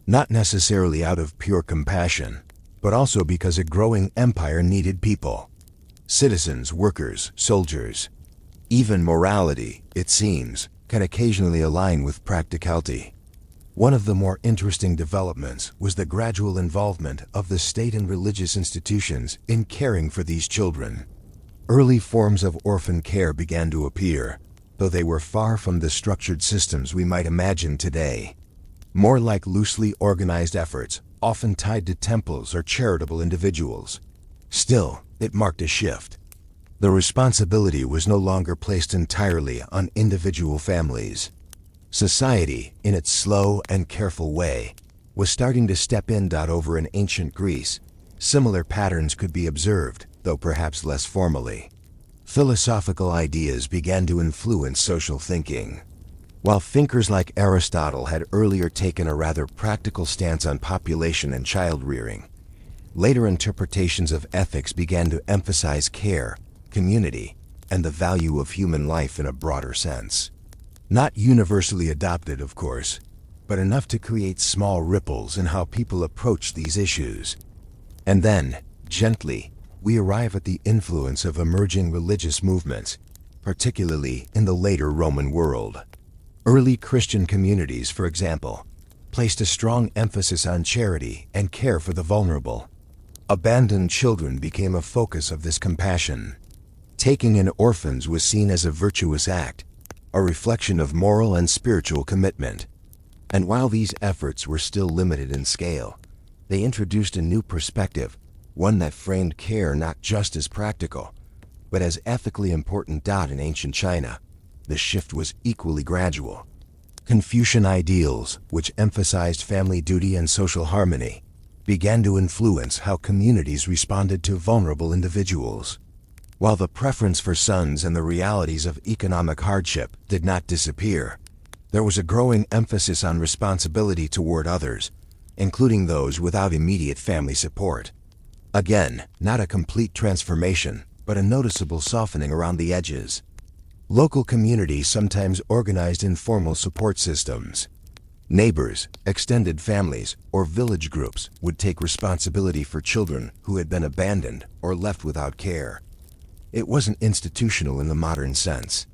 Not necessarily out of pure compassion, but also because a growing empire needed people. Citizens, workers, soldiers. Even morality, it seems, can occasionally align with practicality. One of the more interesting developments was the gradual involvement of the state and religious institutions in caring for these children. Early forms of orphan care began to appear, though they were far from the structured systems we might imagine today. More like loosely organized efforts, often tied to temples or charitable individuals. Still, it marked a shift. The responsibility was no longer placed entirely on individual families. Society, in its slow and careful way, was starting to step in. Over in ancient Greece, similar patterns could be observed, though perhaps less formally. Philosophical ideas began to influence social thinking. While thinkers like Aristotle had earlier taken a rather practical stance on population and child-rearing, later interpretations of ethics began to emphasize care, community, and the value of human life in a broader sense. Not universally adopted, of course, but enough to create small ripples in how people approach these issues. And then, gently, we arrive at the influence of emerging religious movements, particularly in the later Roman world. Early Christian communities, for example, placed a strong emphasis on charity and care for the vulnerable. Abandoned children became a focus of this compassion. Taking in orphans was seen as a virtuous act, a reflection of moral and spiritual commitment. And while these efforts were still limited in scale, they introduced a new perspective, one that framed care not just as practical, but as ethically important. In ancient China, the shift was equally gradual. Confucian ideals, which emphasized family duty and social harmony, began to influence how communities responded to vulnerable individuals. While the preference for sons and the realities of economic hardship did not disappear, there was a growing emphasis on responsibility toward others, including those without immediate family support. Again, not a complete transformation, but a noticeable softening around the edges. Local communities sometimes organized informal support systems. Neighbors, extended families, or village groups would take responsibility for children who had been abandoned or left without care. It wasn't institutional in the modern sense.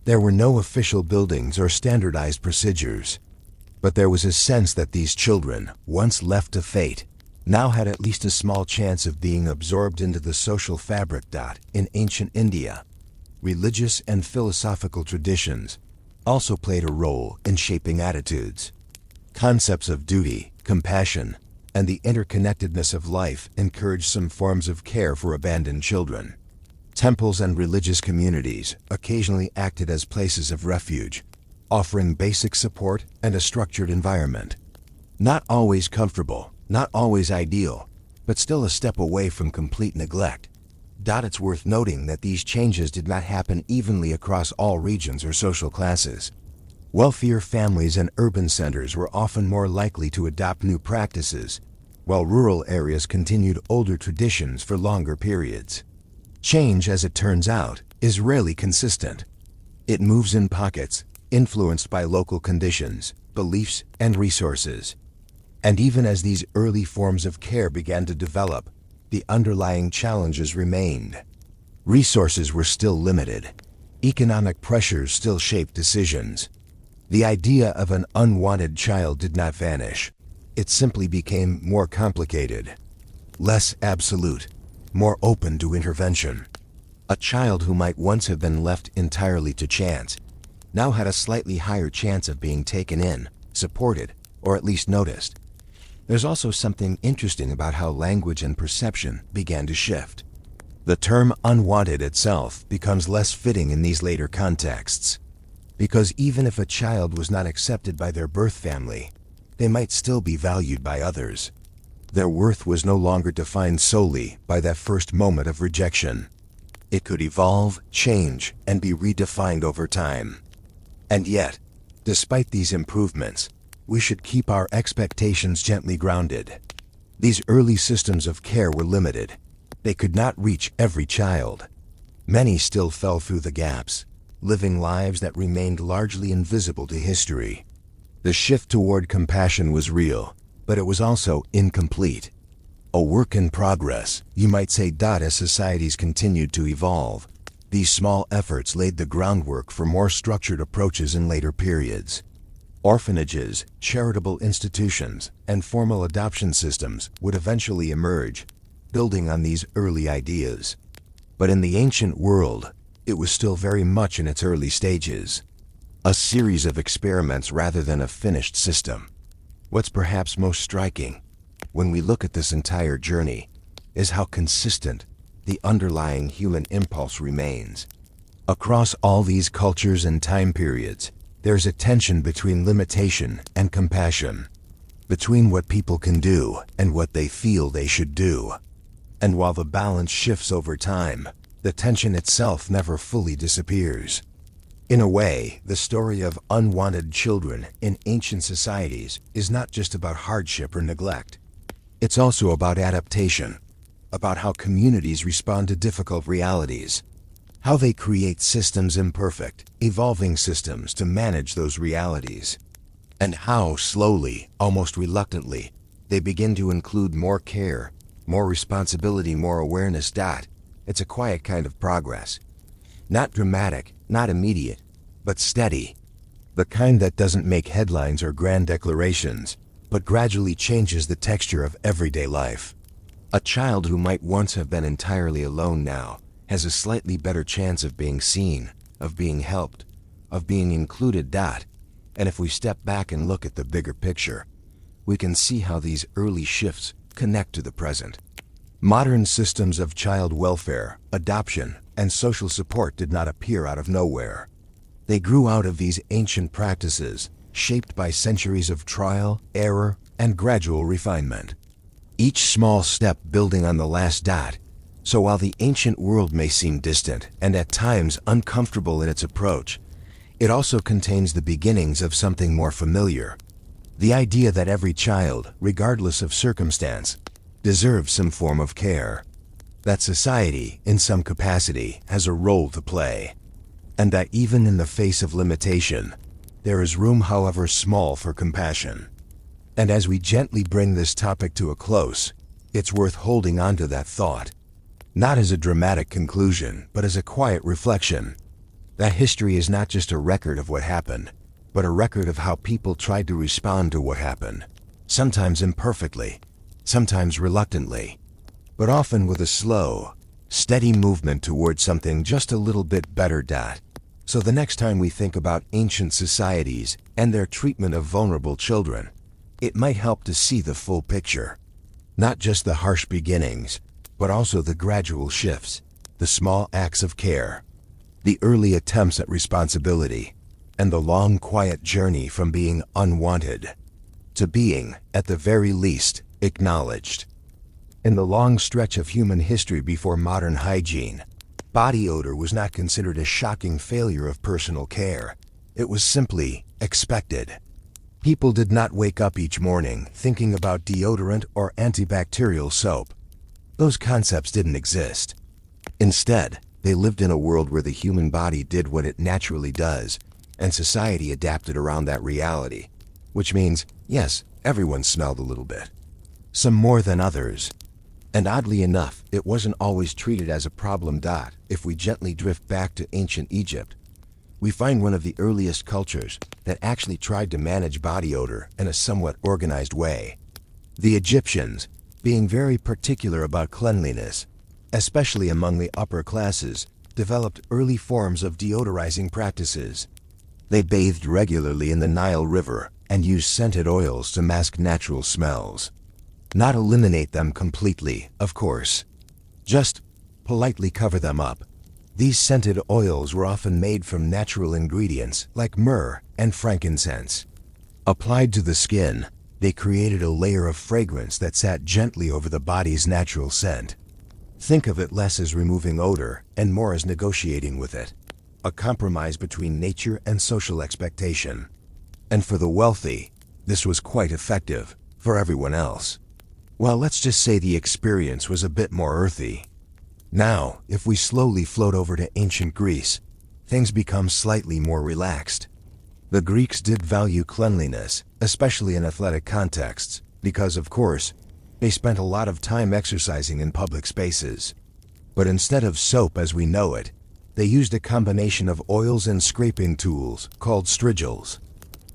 There were no official buildings or standardized procedures. But there was a sense that these children, once left to fate, now had at least a small chance of being absorbed into the social fabric. In ancient India, religious and philosophical traditions also played a role in shaping attitudes. Concepts of duty, compassion, and the interconnectedness of life encouraged some forms of care for abandoned children. Temples and religious communities occasionally acted as places of refuge, offering basic support and a structured environment. Not always comfortable, not always ideal, but still a step away from complete neglect. It's worth noting that these changes did not happen evenly across all regions or social classes. Wealthier families and urban centers were often more likely to adopt new practices, while rural areas continued older traditions for longer periods. Change, as it turns out, is rarely consistent. It moves in pockets, influenced by local conditions, beliefs, and resources. And even as these early forms of care began to develop, the underlying challenges remained. Resources were still limited. Economic pressures still shaped decisions. The idea of an unwanted child did not vanish. It simply became more complicated, less absolute, more open to intervention. A child who might once have been left entirely to chance now had a slightly higher chance of being taken in, supported, or at least noticed. There's also something interesting about how language and perception began to shift. The term unwanted itself becomes less fitting in these later contexts, because even if a child was not accepted by their birth family, they might still be valued by others. Their worth was no longer defined solely by that first moment of rejection. It could evolve, change, and be redefined over time. And yet, despite these improvements, we should keep our expectations gently grounded. These early systems of care were limited. They could not reach every child. Many still fell through the gaps, living lives that remained largely invisible to history. The shift toward compassion was real, but it was also incomplete. A work in progress, you might say. As societies continued to evolve, these small efforts laid the groundwork for more structured approaches in later periods. Orphanages, charitable institutions, and formal adoption systems would eventually emerge, building on these early ideas. But in the ancient world, it was still very much in its early stages. A series of experiments rather than a finished system. What's perhaps most striking, when we look at this entire journey, is how consistent the underlying human impulse remains. Across all these cultures and time periods, there's a tension between limitation and compassion, between what people can do and what they feel they should do. And while the balance shifts over time, the tension itself never fully disappears. In a way, the story of unwanted children in ancient societies is not just about hardship or neglect. It's also about adaptation, about how communities respond to difficult realities, how they create systems imperfect, evolving systems to manage those realities, and how slowly, almost reluctantly, they begin to include more care, more responsibility, more awareness. It's a quiet kind of progress. Not dramatic, not immediate, but steady. The kind that doesn't make headlines or grand declarations, but gradually changes the texture of everyday life. A child who might once have been entirely alone now has a slightly better chance of being seen, of being helped, of being included. And if we step back and look at the bigger picture, we can see how these early shifts connect to the present. Modern systems of child welfare, adoption, and social support did not appear out of nowhere. They grew out of these ancient practices, shaped by centuries of trial, error, and gradual refinement. Each small step building on the last. So while the ancient world may seem distant and at times uncomfortable in its approach, it also contains the beginnings of something more familiar. The idea that every child, regardless of circumstance, deserves some form of care. That society, in some capacity, has a role to play. And that even in the face of limitation, there is room, however small, for compassion. And as we gently bring this topic to a close, it's worth holding on to that thought. Not as a dramatic conclusion, but as a quiet reflection. That history is not just a record of what happened, but a record of how people tried to respond to what happened. Sometimes imperfectly, sometimes reluctantly, but often with a slow, steady movement towards something just a little bit better. So the next time we think about ancient societies and their treatment of vulnerable children, it might help to see the full picture. Not just the harsh beginnings, but also the gradual shifts, the small acts of care, the early attempts at responsibility, and the long, quiet journey from being unwanted to being, at the very least, acknowledged. In the long stretch of human history before modern hygiene, body odor was not considered a shocking failure of personal care. It was simply expected. People did not wake up each morning thinking about deodorant or antibacterial soap. Those concepts didn't exist. Instead, they lived in a world where the human body did what it naturally does, and society adapted around that reality. Which means, yes, everyone smelled a little bit. Some more than others. And oddly enough, it wasn't always treated as a problem. If we gently drift back to ancient Egypt, we find one of the earliest cultures that actually tried to manage body odor in a somewhat organized way. The Egyptians, being very particular about cleanliness, especially among the upper classes, developed early forms of deodorizing practices. They bathed regularly in the Nile River and used scented oils to mask natural smells. Not eliminate them completely, of course. Just politely cover them up. These scented oils were often made from natural ingredients like myrrh and frankincense. Applied to the skin, they created a layer of fragrance that sat gently over the body's natural scent. Think of it less as removing odor and more as negotiating with it. A compromise between nature and social expectation. And for the wealthy, this was quite effective. For everyone else, well, let's just say the experience was a bit more earthy. Now, if we slowly float over to ancient Greece, things become slightly more relaxed. The Greeks did value cleanliness, especially in athletic contexts, because, of course, they spent a lot of time exercising in public spaces. But instead of soap as we know it, they used a combination of oils and scraping tools called strigils.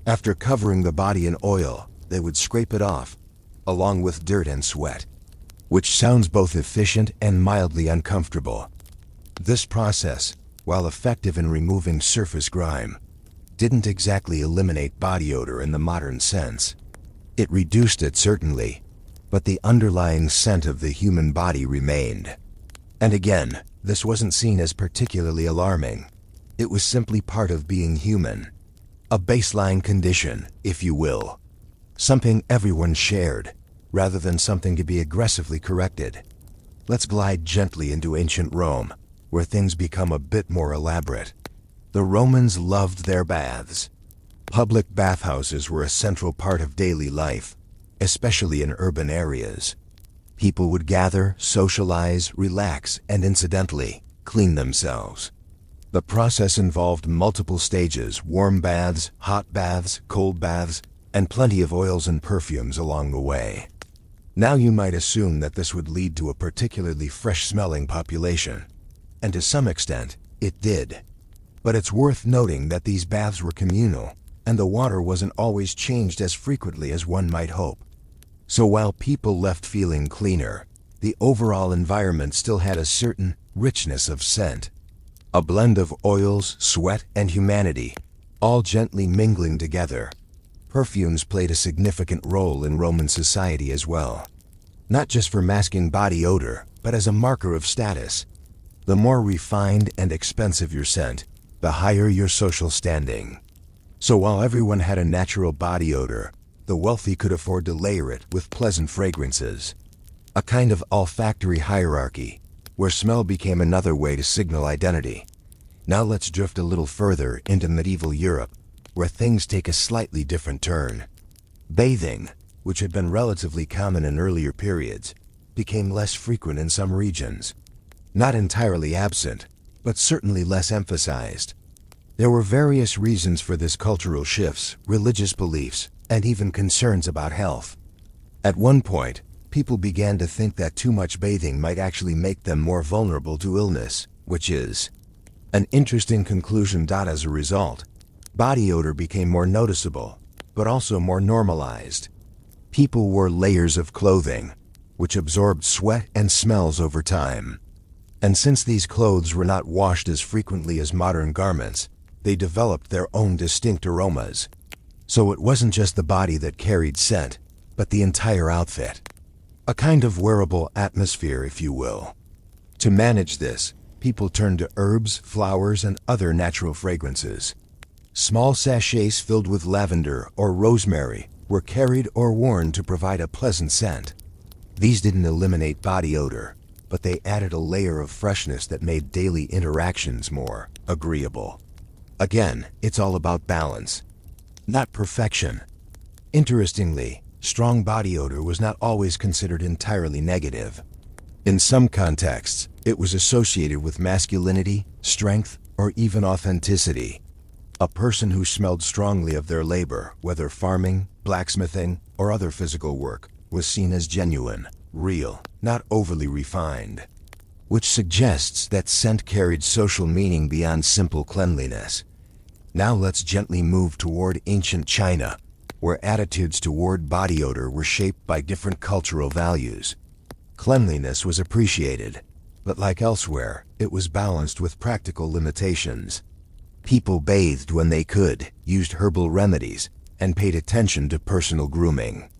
After covering the body in oil, they would scrape it off, along with dirt and sweat, which sounds both efficient and mildly uncomfortable. This process, while effective in removing surface grime, didn't exactly eliminate body odor in the modern sense. It reduced it certainly, but the underlying scent of the human body remained. And again, this wasn't seen as particularly alarming. It was simply part of being human. A baseline condition, if you will. Something everyone shared, rather than something to be aggressively corrected. Let's glide gently into ancient Rome, where things become a bit more elaborate. The Romans loved their baths. Public bathhouses were a central part of daily life, especially in urban areas. People would gather, socialize, relax, and incidentally, clean themselves. The process involved multiple stages: warm baths, hot baths, cold baths, and plenty of oils and perfumes along the way. Now you might assume that this would lead to a particularly fresh-smelling population, and to some extent, it did. But it's worth noting that these baths were communal, and the water wasn't always changed as frequently as one might hope. So while people left feeling cleaner, the overall environment still had a certain richness of scent. A blend of oils, sweat, and humanity, all gently mingling together. Perfumes played a significant role in Roman society as well. Not just for masking body odor, but as a marker of status. The more refined and expensive your scent, the higher your social standing. So while everyone had a natural body odor, the wealthy could afford to layer it with pleasant fragrances. A kind of olfactory hierarchy, where smell became another way to signal identity. Now let's drift a little further into medieval Europe, where things take a slightly different turn. Bathing, which had been relatively common in earlier periods, became less frequent in some regions. Not entirely absent, but certainly less emphasized. There were various reasons for this: cultural shifts, religious beliefs, and even concerns about health. At one point, people began to think that too much bathing might actually make them more vulnerable to illness, which is an interesting conclusion. As a result, body odor became more noticeable, but also more normalized. People wore layers of clothing, which absorbed sweat and smells over time. And since these clothes were not washed as frequently as modern garments, they developed their own distinct aromas. So it wasn't just the body that carried scent, but the entire outfit. A kind of wearable atmosphere, if you will. To manage this, people turned to herbs, flowers, and other natural fragrances. Small sachets filled with lavender or rosemary were carried or worn to provide a pleasant scent. These didn't eliminate body odor, but they added a layer of freshness that made daily interactions more agreeable. Again, it's all about balance, not perfection. Interestingly, strong body odor was not always considered entirely negative. In some contexts, it was associated with masculinity, strength, or even authenticity. A person who smelled strongly of their labor, whether farming, blacksmithing, or other physical work, was seen as genuine, real, not overly refined. Which suggests that scent carried social meaning beyond simple cleanliness. Now let's gently move toward ancient China, where attitudes toward body odor were shaped by different cultural values. Cleanliness was appreciated, but like elsewhere, it was balanced with practical limitations. People bathed when they could, used herbal remedies, and paid attention to personal grooming.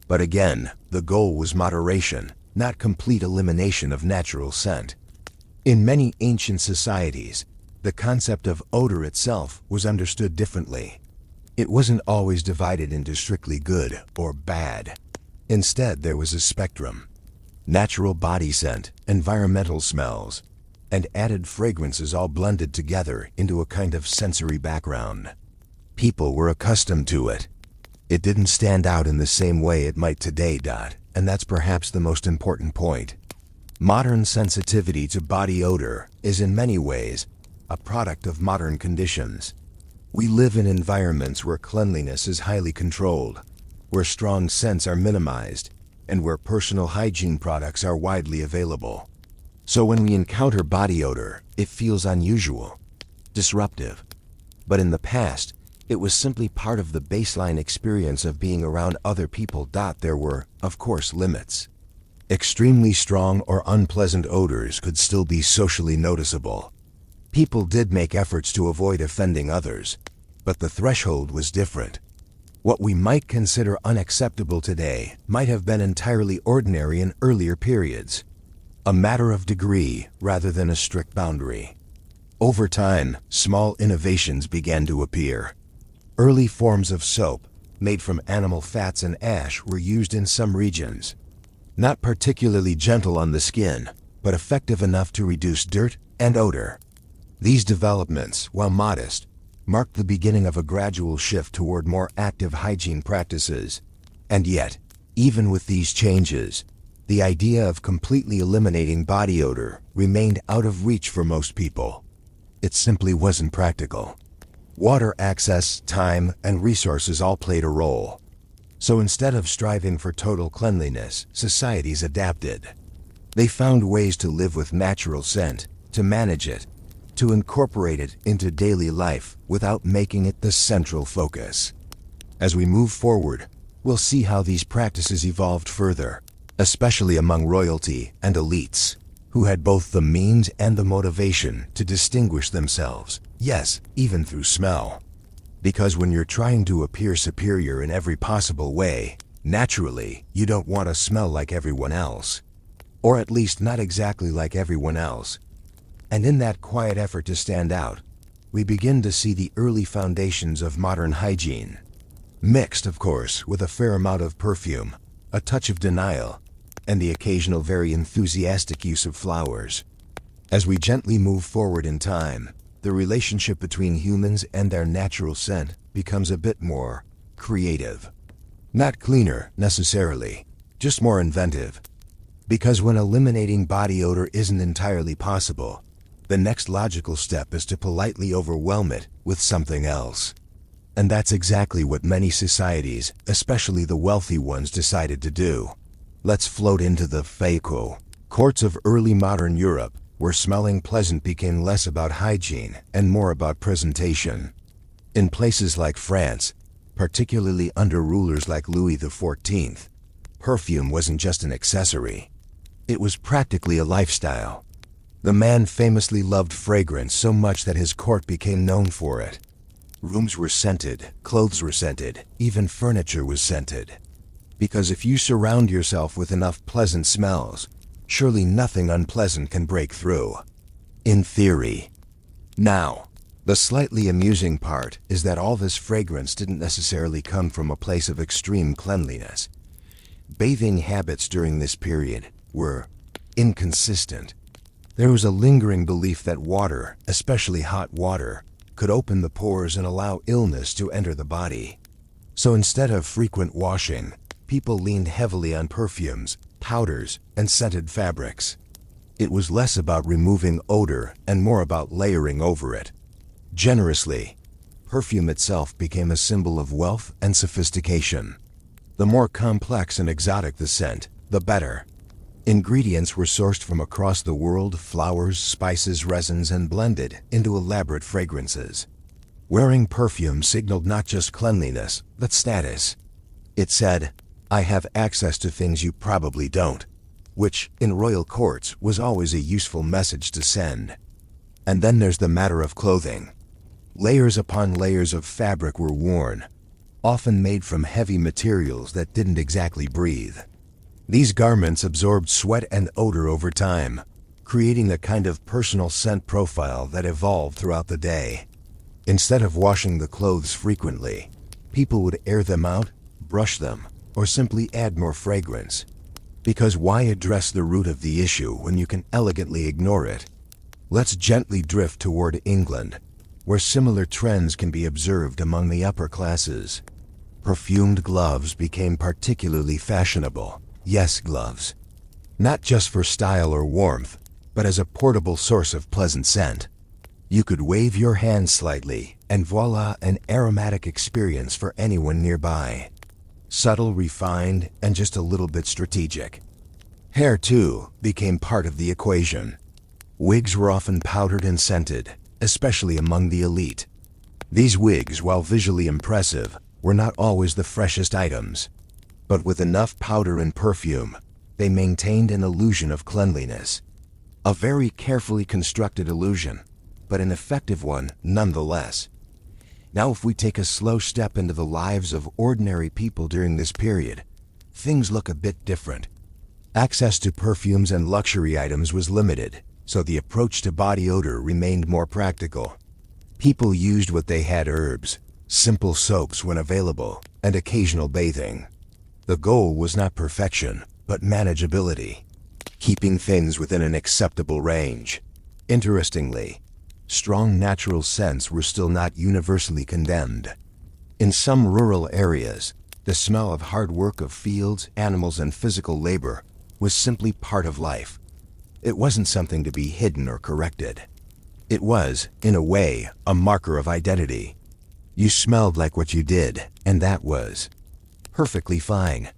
But again, the goal was moderation, not complete elimination of natural scent. In many ancient societies, the concept of odor itself was understood differently. It wasn't always divided into strictly good or bad. Instead, there was a spectrum. Natural body scent, environmental smells, and added fragrances all blended together into a kind of sensory background. People were accustomed to it. It didn't stand out in the same way it might today. And that's perhaps the most important point. Modern sensitivity to body odor is in many ways a product of modern conditions. We live in environments where cleanliness is highly controlled, where strong scents are minimized, and where personal hygiene products are widely available. So when we encounter body odor, it feels unusual, disruptive. But in the past, it was simply part of the baseline experience of being around other people. There were, of course, limits. Extremely strong or unpleasant odors could still be socially noticeable. People did make efforts to avoid offending others, but the threshold was different. What we might consider unacceptable today might have been entirely ordinary in earlier periods. A matter of degree rather than a strict boundary. Over time, small innovations began to appear. Early forms of soap, made from animal fats and ash, were used in some regions. Not particularly gentle on the skin, but effective enough to reduce dirt and odor. These developments, while modest, marked the beginning of a gradual shift toward more active hygiene practices. And yet, even with these changes, the idea of completely eliminating body odor remained out of reach for most people. It simply wasn't practical. Water access, time, and resources all played a role. So instead of striving for total cleanliness, societies adapted. They found ways to live with natural scent, to manage it, to incorporate it into daily life without making it the central focus. As we move forward, we'll see how these practices evolved further, especially among royalty and elites, who had both the means and the motivation to distinguish themselves, yes, even through smell. Because when you're trying to appear superior in every possible way, naturally, you don't want to smell like everyone else. Or at least not exactly like everyone else. And in that quiet effort to stand out, we begin to see the early foundations of modern hygiene. Mixed, of course, with a fair amount of perfume, a touch of denial, and the occasional very enthusiastic use of flowers. As we gently move forward in time, the relationship between humans and their natural scent becomes a bit more creative. Not cleaner, necessarily, just more inventive. Because when eliminating body odor isn't entirely possible, the next logical step is to politely overwhelm it with something else. And that's exactly what many societies, especially the wealthy ones, decided to do. Let's float into the faiku courts of early modern Europe, where smelling pleasant became less about hygiene and more about presentation. In places like France, particularly under rulers like Louis XIV, perfume wasn't just an accessory. It was practically a lifestyle. The man famously loved fragrance so much that his court became known for it. Rooms were scented, clothes were scented, even furniture was scented. Because if you surround yourself with enough pleasant smells, surely nothing unpleasant can break through. In theory. Now, the slightly amusing part is that all this fragrance didn't necessarily come from a place of extreme cleanliness. Bathing habits during this period were inconsistent. There was a lingering belief that water, especially hot water, could open the pores and allow illness to enter the body. So instead of frequent washing, people leaned heavily on perfumes, powders, and scented fabrics. It was less about removing odor and more about layering over it. Generously, perfume itself became a symbol of wealth and sophistication. The more complex and exotic the scent, the better. Ingredients were sourced from across the world: flowers, spices, resins, and blended into elaborate fragrances. Wearing perfume signaled not just cleanliness, but status. It said, "I have access to things you probably don't," which, in royal courts, was always a useful message to send. And then there's the matter of clothing. Layers upon layers of fabric were worn, often made from heavy materials that didn't exactly breathe. These garments absorbed sweat and odor over time, creating a kind of personal scent profile that evolved throughout the day. Instead of washing the clothes frequently, people would air them out, brush them, or simply add more fragrance. Because why address the root of the issue when you can elegantly ignore it? Let's gently drift toward England, where similar trends can be observed among the upper classes. Perfumed gloves became particularly fashionable. Yes, gloves. Not just for style or warmth, but as a portable source of pleasant scent. You could wave your hand slightly, and voila, an aromatic experience for anyone nearby. Subtle, refined, and just a little bit strategic. Hair, too, became part of the equation. Wigs were often powdered and scented, especially among the elite. These wigs, while visually impressive, were not always the freshest items. But with enough powder and perfume, they maintained an illusion of cleanliness. A very carefully constructed illusion, but an effective one nonetheless. Now, if we take a slow step into the lives of ordinary people during this period, things look a bit different. Access to perfumes and luxury items was limited, so the approach to body odor remained more practical. People used what they had: herbs, simple soaps when available, and occasional bathing. The goal was not perfection, but manageability, keeping things within an acceptable range. Interestingly, strong natural scents were still not universally condemned. In some rural areas, the smell of hard work of fields, animals, and physical labor was simply part of life. It wasn't something to be hidden or corrected. It was, in a way, a marker of identity. You smelled like what you did, and that was perfectly fine.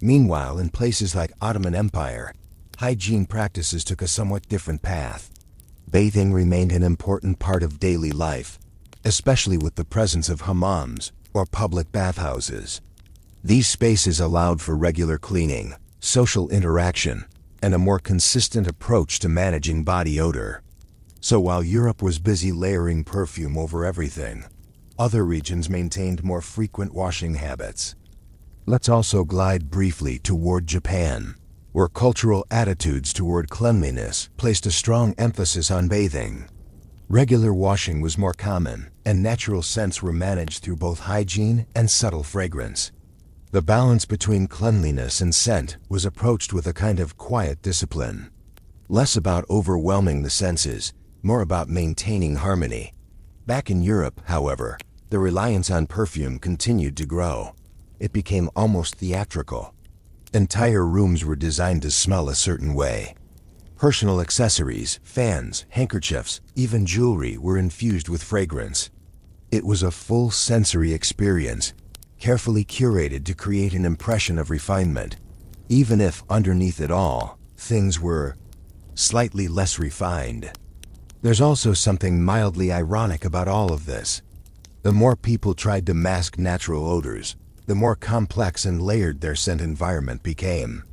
Meanwhile, in places like Ottoman Empire, hygiene practices took a somewhat different path. Bathing remained an important part of daily life, especially with the presence of hammams, or public bathhouses. These spaces allowed for regular cleaning, social interaction, and a more consistent approach to managing body odor. So while Europe was busy layering perfume over everything, other regions maintained more frequent washing habits. Let's also glide briefly toward Japan, where cultural attitudes toward cleanliness placed a strong emphasis on bathing. Regular washing was more common, and natural scents were managed through both hygiene and subtle fragrance. The balance between cleanliness and scent was approached with a kind of quiet discipline. Less about overwhelming the senses, more about maintaining harmony. Back in Europe, however, the reliance on perfume continued to grow. It became almost theatrical. Entire rooms were designed to smell a certain way. Personal accessories, fans, handkerchiefs, even jewelry were infused with fragrance. It was a full sensory experience, carefully curated to create an impression of refinement, even if underneath it all, things were slightly less refined. There's also something mildly ironic about all of this. The more people tried to mask natural odors, the more complex and layered their scent environment became.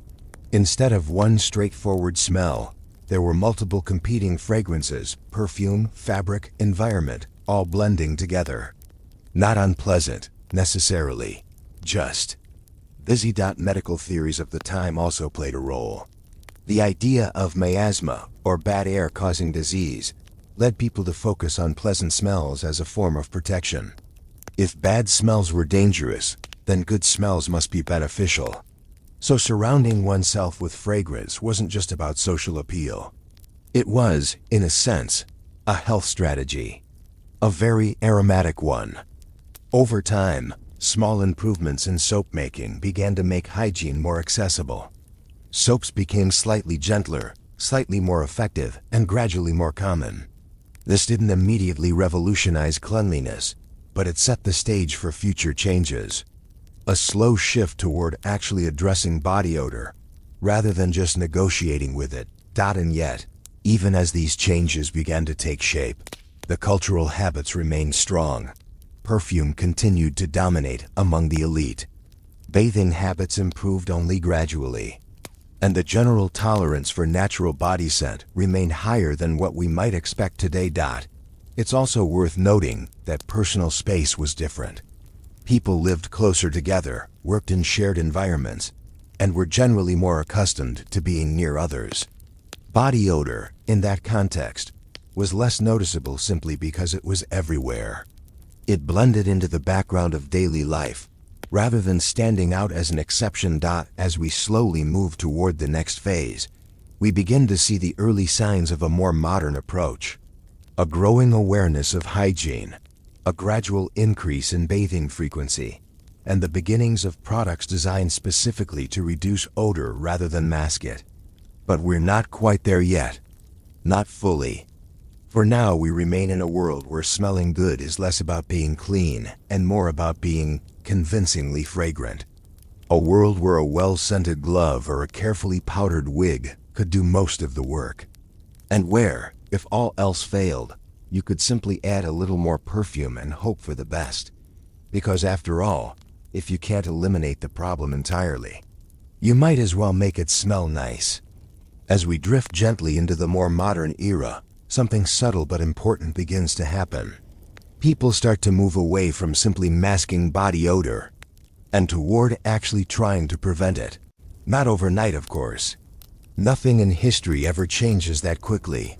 Instead of one straightforward smell, there were multiple competing fragrances, perfume, fabric, environment, all blending together. Not unpleasant, necessarily, just busy. Medical theories of the time also played a role. The idea of miasma, or bad air causing disease, led people to focus on pleasant smells as a form of protection. If bad smells were dangerous, then good smells must be beneficial. So surrounding oneself with fragrance wasn't just about social appeal. It was, in a sense, a health strategy. A very aromatic one. Over time, small improvements in soap making began to make hygiene more accessible. Soaps became slightly gentler, slightly more effective, and gradually more common. This didn't immediately revolutionize cleanliness, but it set the stage for future changes. A slow shift toward actually addressing body odor, rather than just negotiating with it. And yet, even as these changes began to take shape, the cultural habits remained strong. Perfume continued to dominate among the elite. Bathing habits improved only gradually, and the general tolerance for natural body scent remained higher than what we might expect today. It's also worth noting that personal space was different. People lived closer together, worked in shared environments, and were generally more accustomed to being near others. Body odor, in that context, was less noticeable simply because it was everywhere. It blended into the background of daily life, rather than standing out as an exception. As we slowly move toward the next phase, we begin to see the early signs of a more modern approach. A growing awareness of hygiene, a gradual increase in bathing frequency, and the beginnings of products designed specifically to reduce odor rather than mask it. But we're not quite there yet. Not fully. For now, we remain in a world where smelling good is less about being clean and more about being convincingly fragrant. A world where a well-scented glove or a carefully powdered wig could do most of the work. And where, if all else failed, you could simply add a little more perfume and hope for the best. Because after all, if you can't eliminate the problem entirely, you might as well make it smell nice. As we drift gently into the more modern era, something subtle but important begins to happen. People start to move away from simply masking body odor and toward actually trying to prevent it. Not overnight, of course. Nothing in history ever changes that quickly.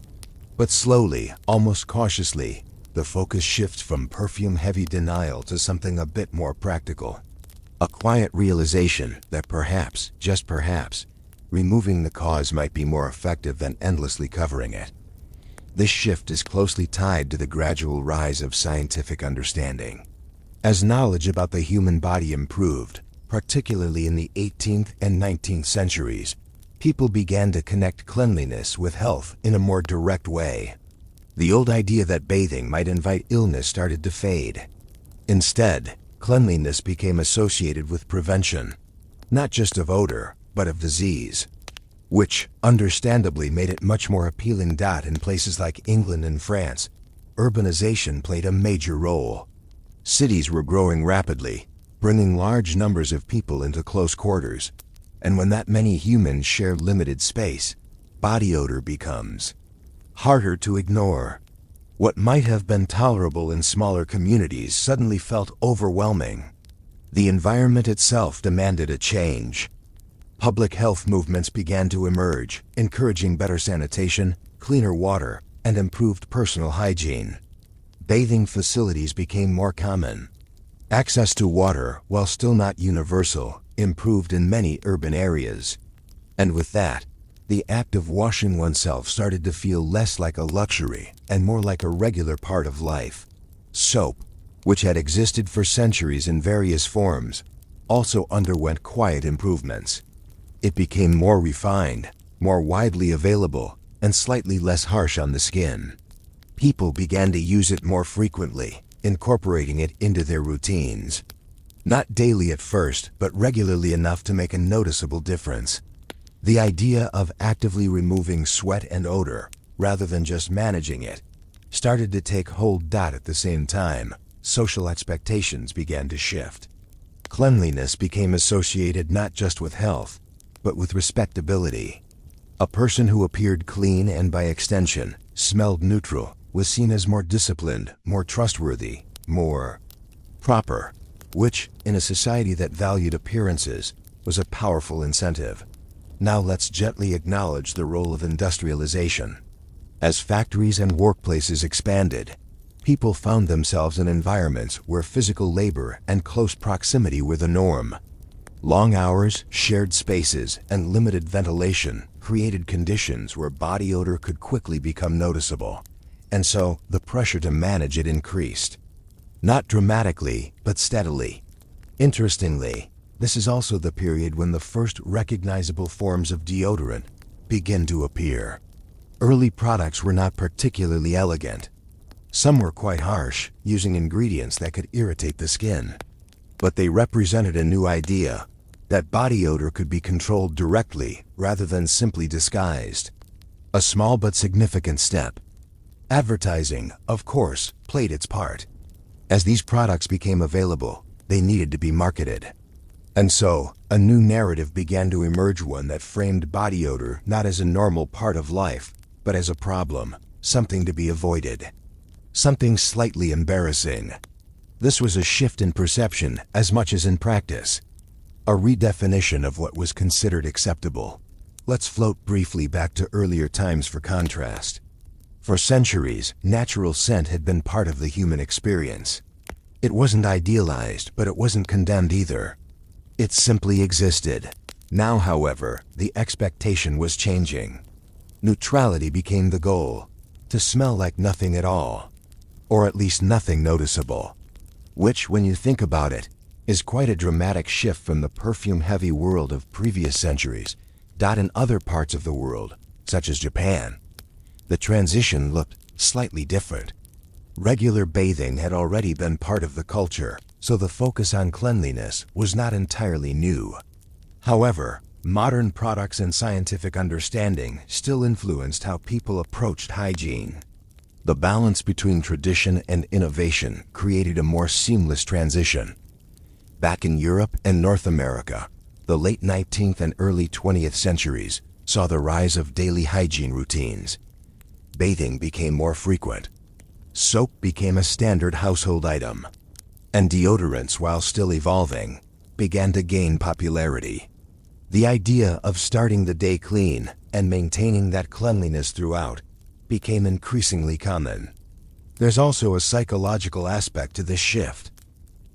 But slowly, almost cautiously, the focus shifts from perfume-heavy denial to something a bit more practical. A quiet realization that perhaps, just perhaps, removing the cause might be more effective than endlessly covering it. This shift is closely tied to the gradual rise of scientific understanding. As knowledge about the human body improved, particularly in the 18th and 19th centuries, people began to connect cleanliness with health in a more direct way. The old idea that bathing might invite illness started to fade. Instead, cleanliness became associated with prevention, not just of odor, but of disease, which understandably made it much more appealing. In places like England and France, urbanization played a major role. Cities were growing rapidly, bringing large numbers of people into close quarters, and when that many humans share limited space, body odor becomes harder to ignore. What might have been tolerable in smaller communities suddenly felt overwhelming. The environment itself demanded a change. Public health movements began to emerge, encouraging better sanitation, cleaner water, and improved personal hygiene. Bathing facilities became more common. Access to water, while still not universal, improved in many urban areas. And with that, the act of washing oneself started to feel less like a luxury and more like a regular part of life. Soap, which had existed for centuries in various forms, also underwent quiet improvements. It became more refined, more widely available, and slightly less harsh on the skin. People began to use it more frequently, incorporating it into their routines. Not daily at first, but regularly enough to make a noticeable difference. The idea of actively removing sweat and odor, rather than just managing it, started to take hold. At the same time, social expectations began to shift. Cleanliness became associated not just with health, but with respectability. A person who appeared clean and by extension, smelled neutral, was seen as more disciplined, more trustworthy, more proper, which, in a society that valued appearances, was a powerful incentive. Now let's gently acknowledge the role of industrialization. As factories and workplaces expanded, people found themselves in environments where physical labor and close proximity were the norm. Long hours, shared spaces, and limited ventilation created conditions where body odor could quickly become noticeable, and so the pressure to manage it increased. Not dramatically, but steadily. Interestingly, this is also the period when the first recognizable forms of deodorant begin to appear. Early products were not particularly elegant. Some were quite harsh, using ingredients that could irritate the skin. But they represented a new idea, that body odor could be controlled directly rather than simply disguised. A small but significant step. Advertising, of course, played its part. As these products became available, they needed to be marketed. And so, a new narrative began to emerge, one that framed body odor not as a normal part of life, but as a problem, something to be avoided. Something slightly embarrassing. This was a shift in perception as much as in practice. A redefinition of what was considered acceptable. Let's float briefly back to earlier times for contrast. For centuries, natural scent had been part of the human experience. It wasn't idealized, but it wasn't condemned either. It simply existed. Now, however, the expectation was changing. Neutrality became the goal, to smell like nothing at all, or at least nothing noticeable. Which, when you think about it, is quite a dramatic shift from the perfume-heavy world of previous centuries. In other parts of the world, such as Japan, the transition looked slightly different. Regular bathing had already been part of the culture, so the focus on cleanliness was not entirely new. However, modern products and scientific understanding still influenced how people approached hygiene. The balance between tradition and innovation created a more seamless transition. Back in Europe and North America, the late 19th and early 20th centuries saw the rise of daily hygiene routines. Bathing became more frequent. Soap became a standard household item. And deodorants, while still evolving, began to gain popularity. The idea of starting the day clean and maintaining that cleanliness throughout became increasingly common. There's also a psychological aspect to this shift.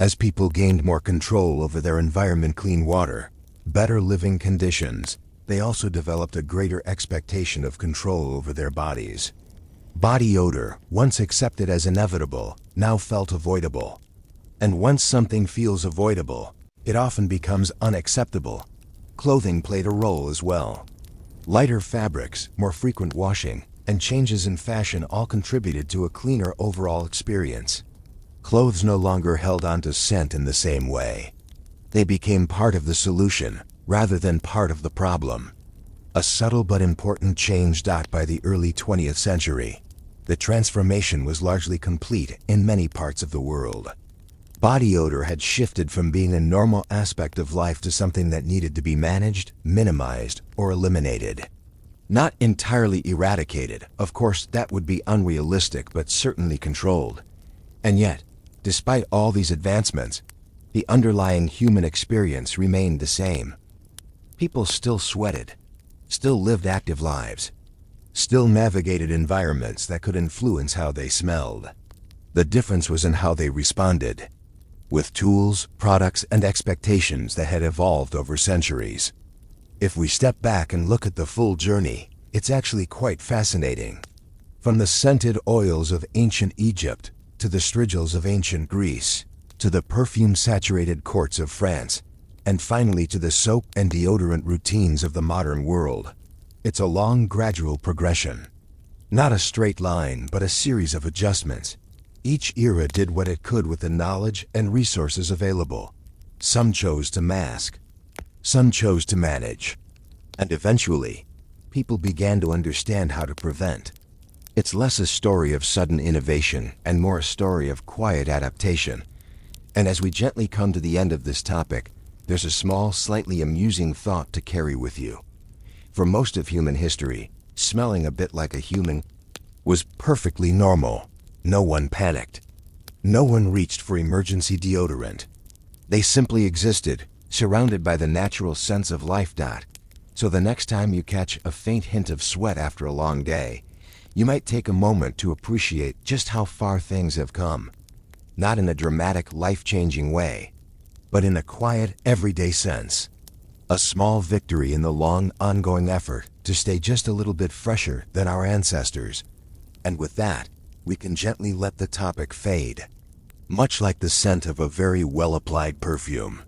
As people gained more control over their environment, clean water, better living conditions, they also developed a greater expectation of control over their bodies. Body odor, once accepted as inevitable, now felt avoidable. And once something feels avoidable, it often becomes unacceptable. Clothing played a role as well. Lighter fabrics, more frequent washing, and changes in fashion all contributed to a cleaner overall experience. Clothes no longer held on to scent in the same way. They became part of the solution, rather than part of the problem. A subtle but important change. By the early 20th century, the transformation was largely complete in many parts of the world. Body odor had shifted from being a normal aspect of life to something that needed to be managed, minimized, or eliminated. Not entirely eradicated, of course that would be unrealistic, but certainly controlled. And yet, despite all these advancements, the underlying human experience remained the same. People still sweated, still lived active lives, still navigated environments that could influence how they smelled. The difference was in how they responded, with tools, products, and expectations that had evolved over centuries. If we step back and look at the full journey, it's actually quite fascinating. From the scented oils of ancient Egypt, to the strigils of ancient Greece, to the perfume-saturated courts of France, and finally to the soap and deodorant routines of the modern world. It's a long, gradual progression. Not a straight line, but a series of adjustments. Each era did what it could with the knowledge and resources available. Some chose to mask. Some chose to manage. And eventually, people began to understand how to prevent. It's less a story of sudden innovation and more a story of quiet adaptation. And as we gently come to the end of this topic, there's a small, slightly amusing thought to carry with you. For most of human history, smelling a bit like a human was perfectly normal. No one panicked. No one reached for emergency deodorant. They simply existed, surrounded by the natural sense of life. So the next time you catch a faint hint of sweat after a long day, you might take a moment to appreciate just how far things have come. Not in a dramatic, life-changing way, but in a quiet, everyday sense. A small victory in the long, ongoing effort to stay just a little bit fresher than our ancestors. And with that, we can gently let the topic fade. Much like the scent of a very well-applied perfume.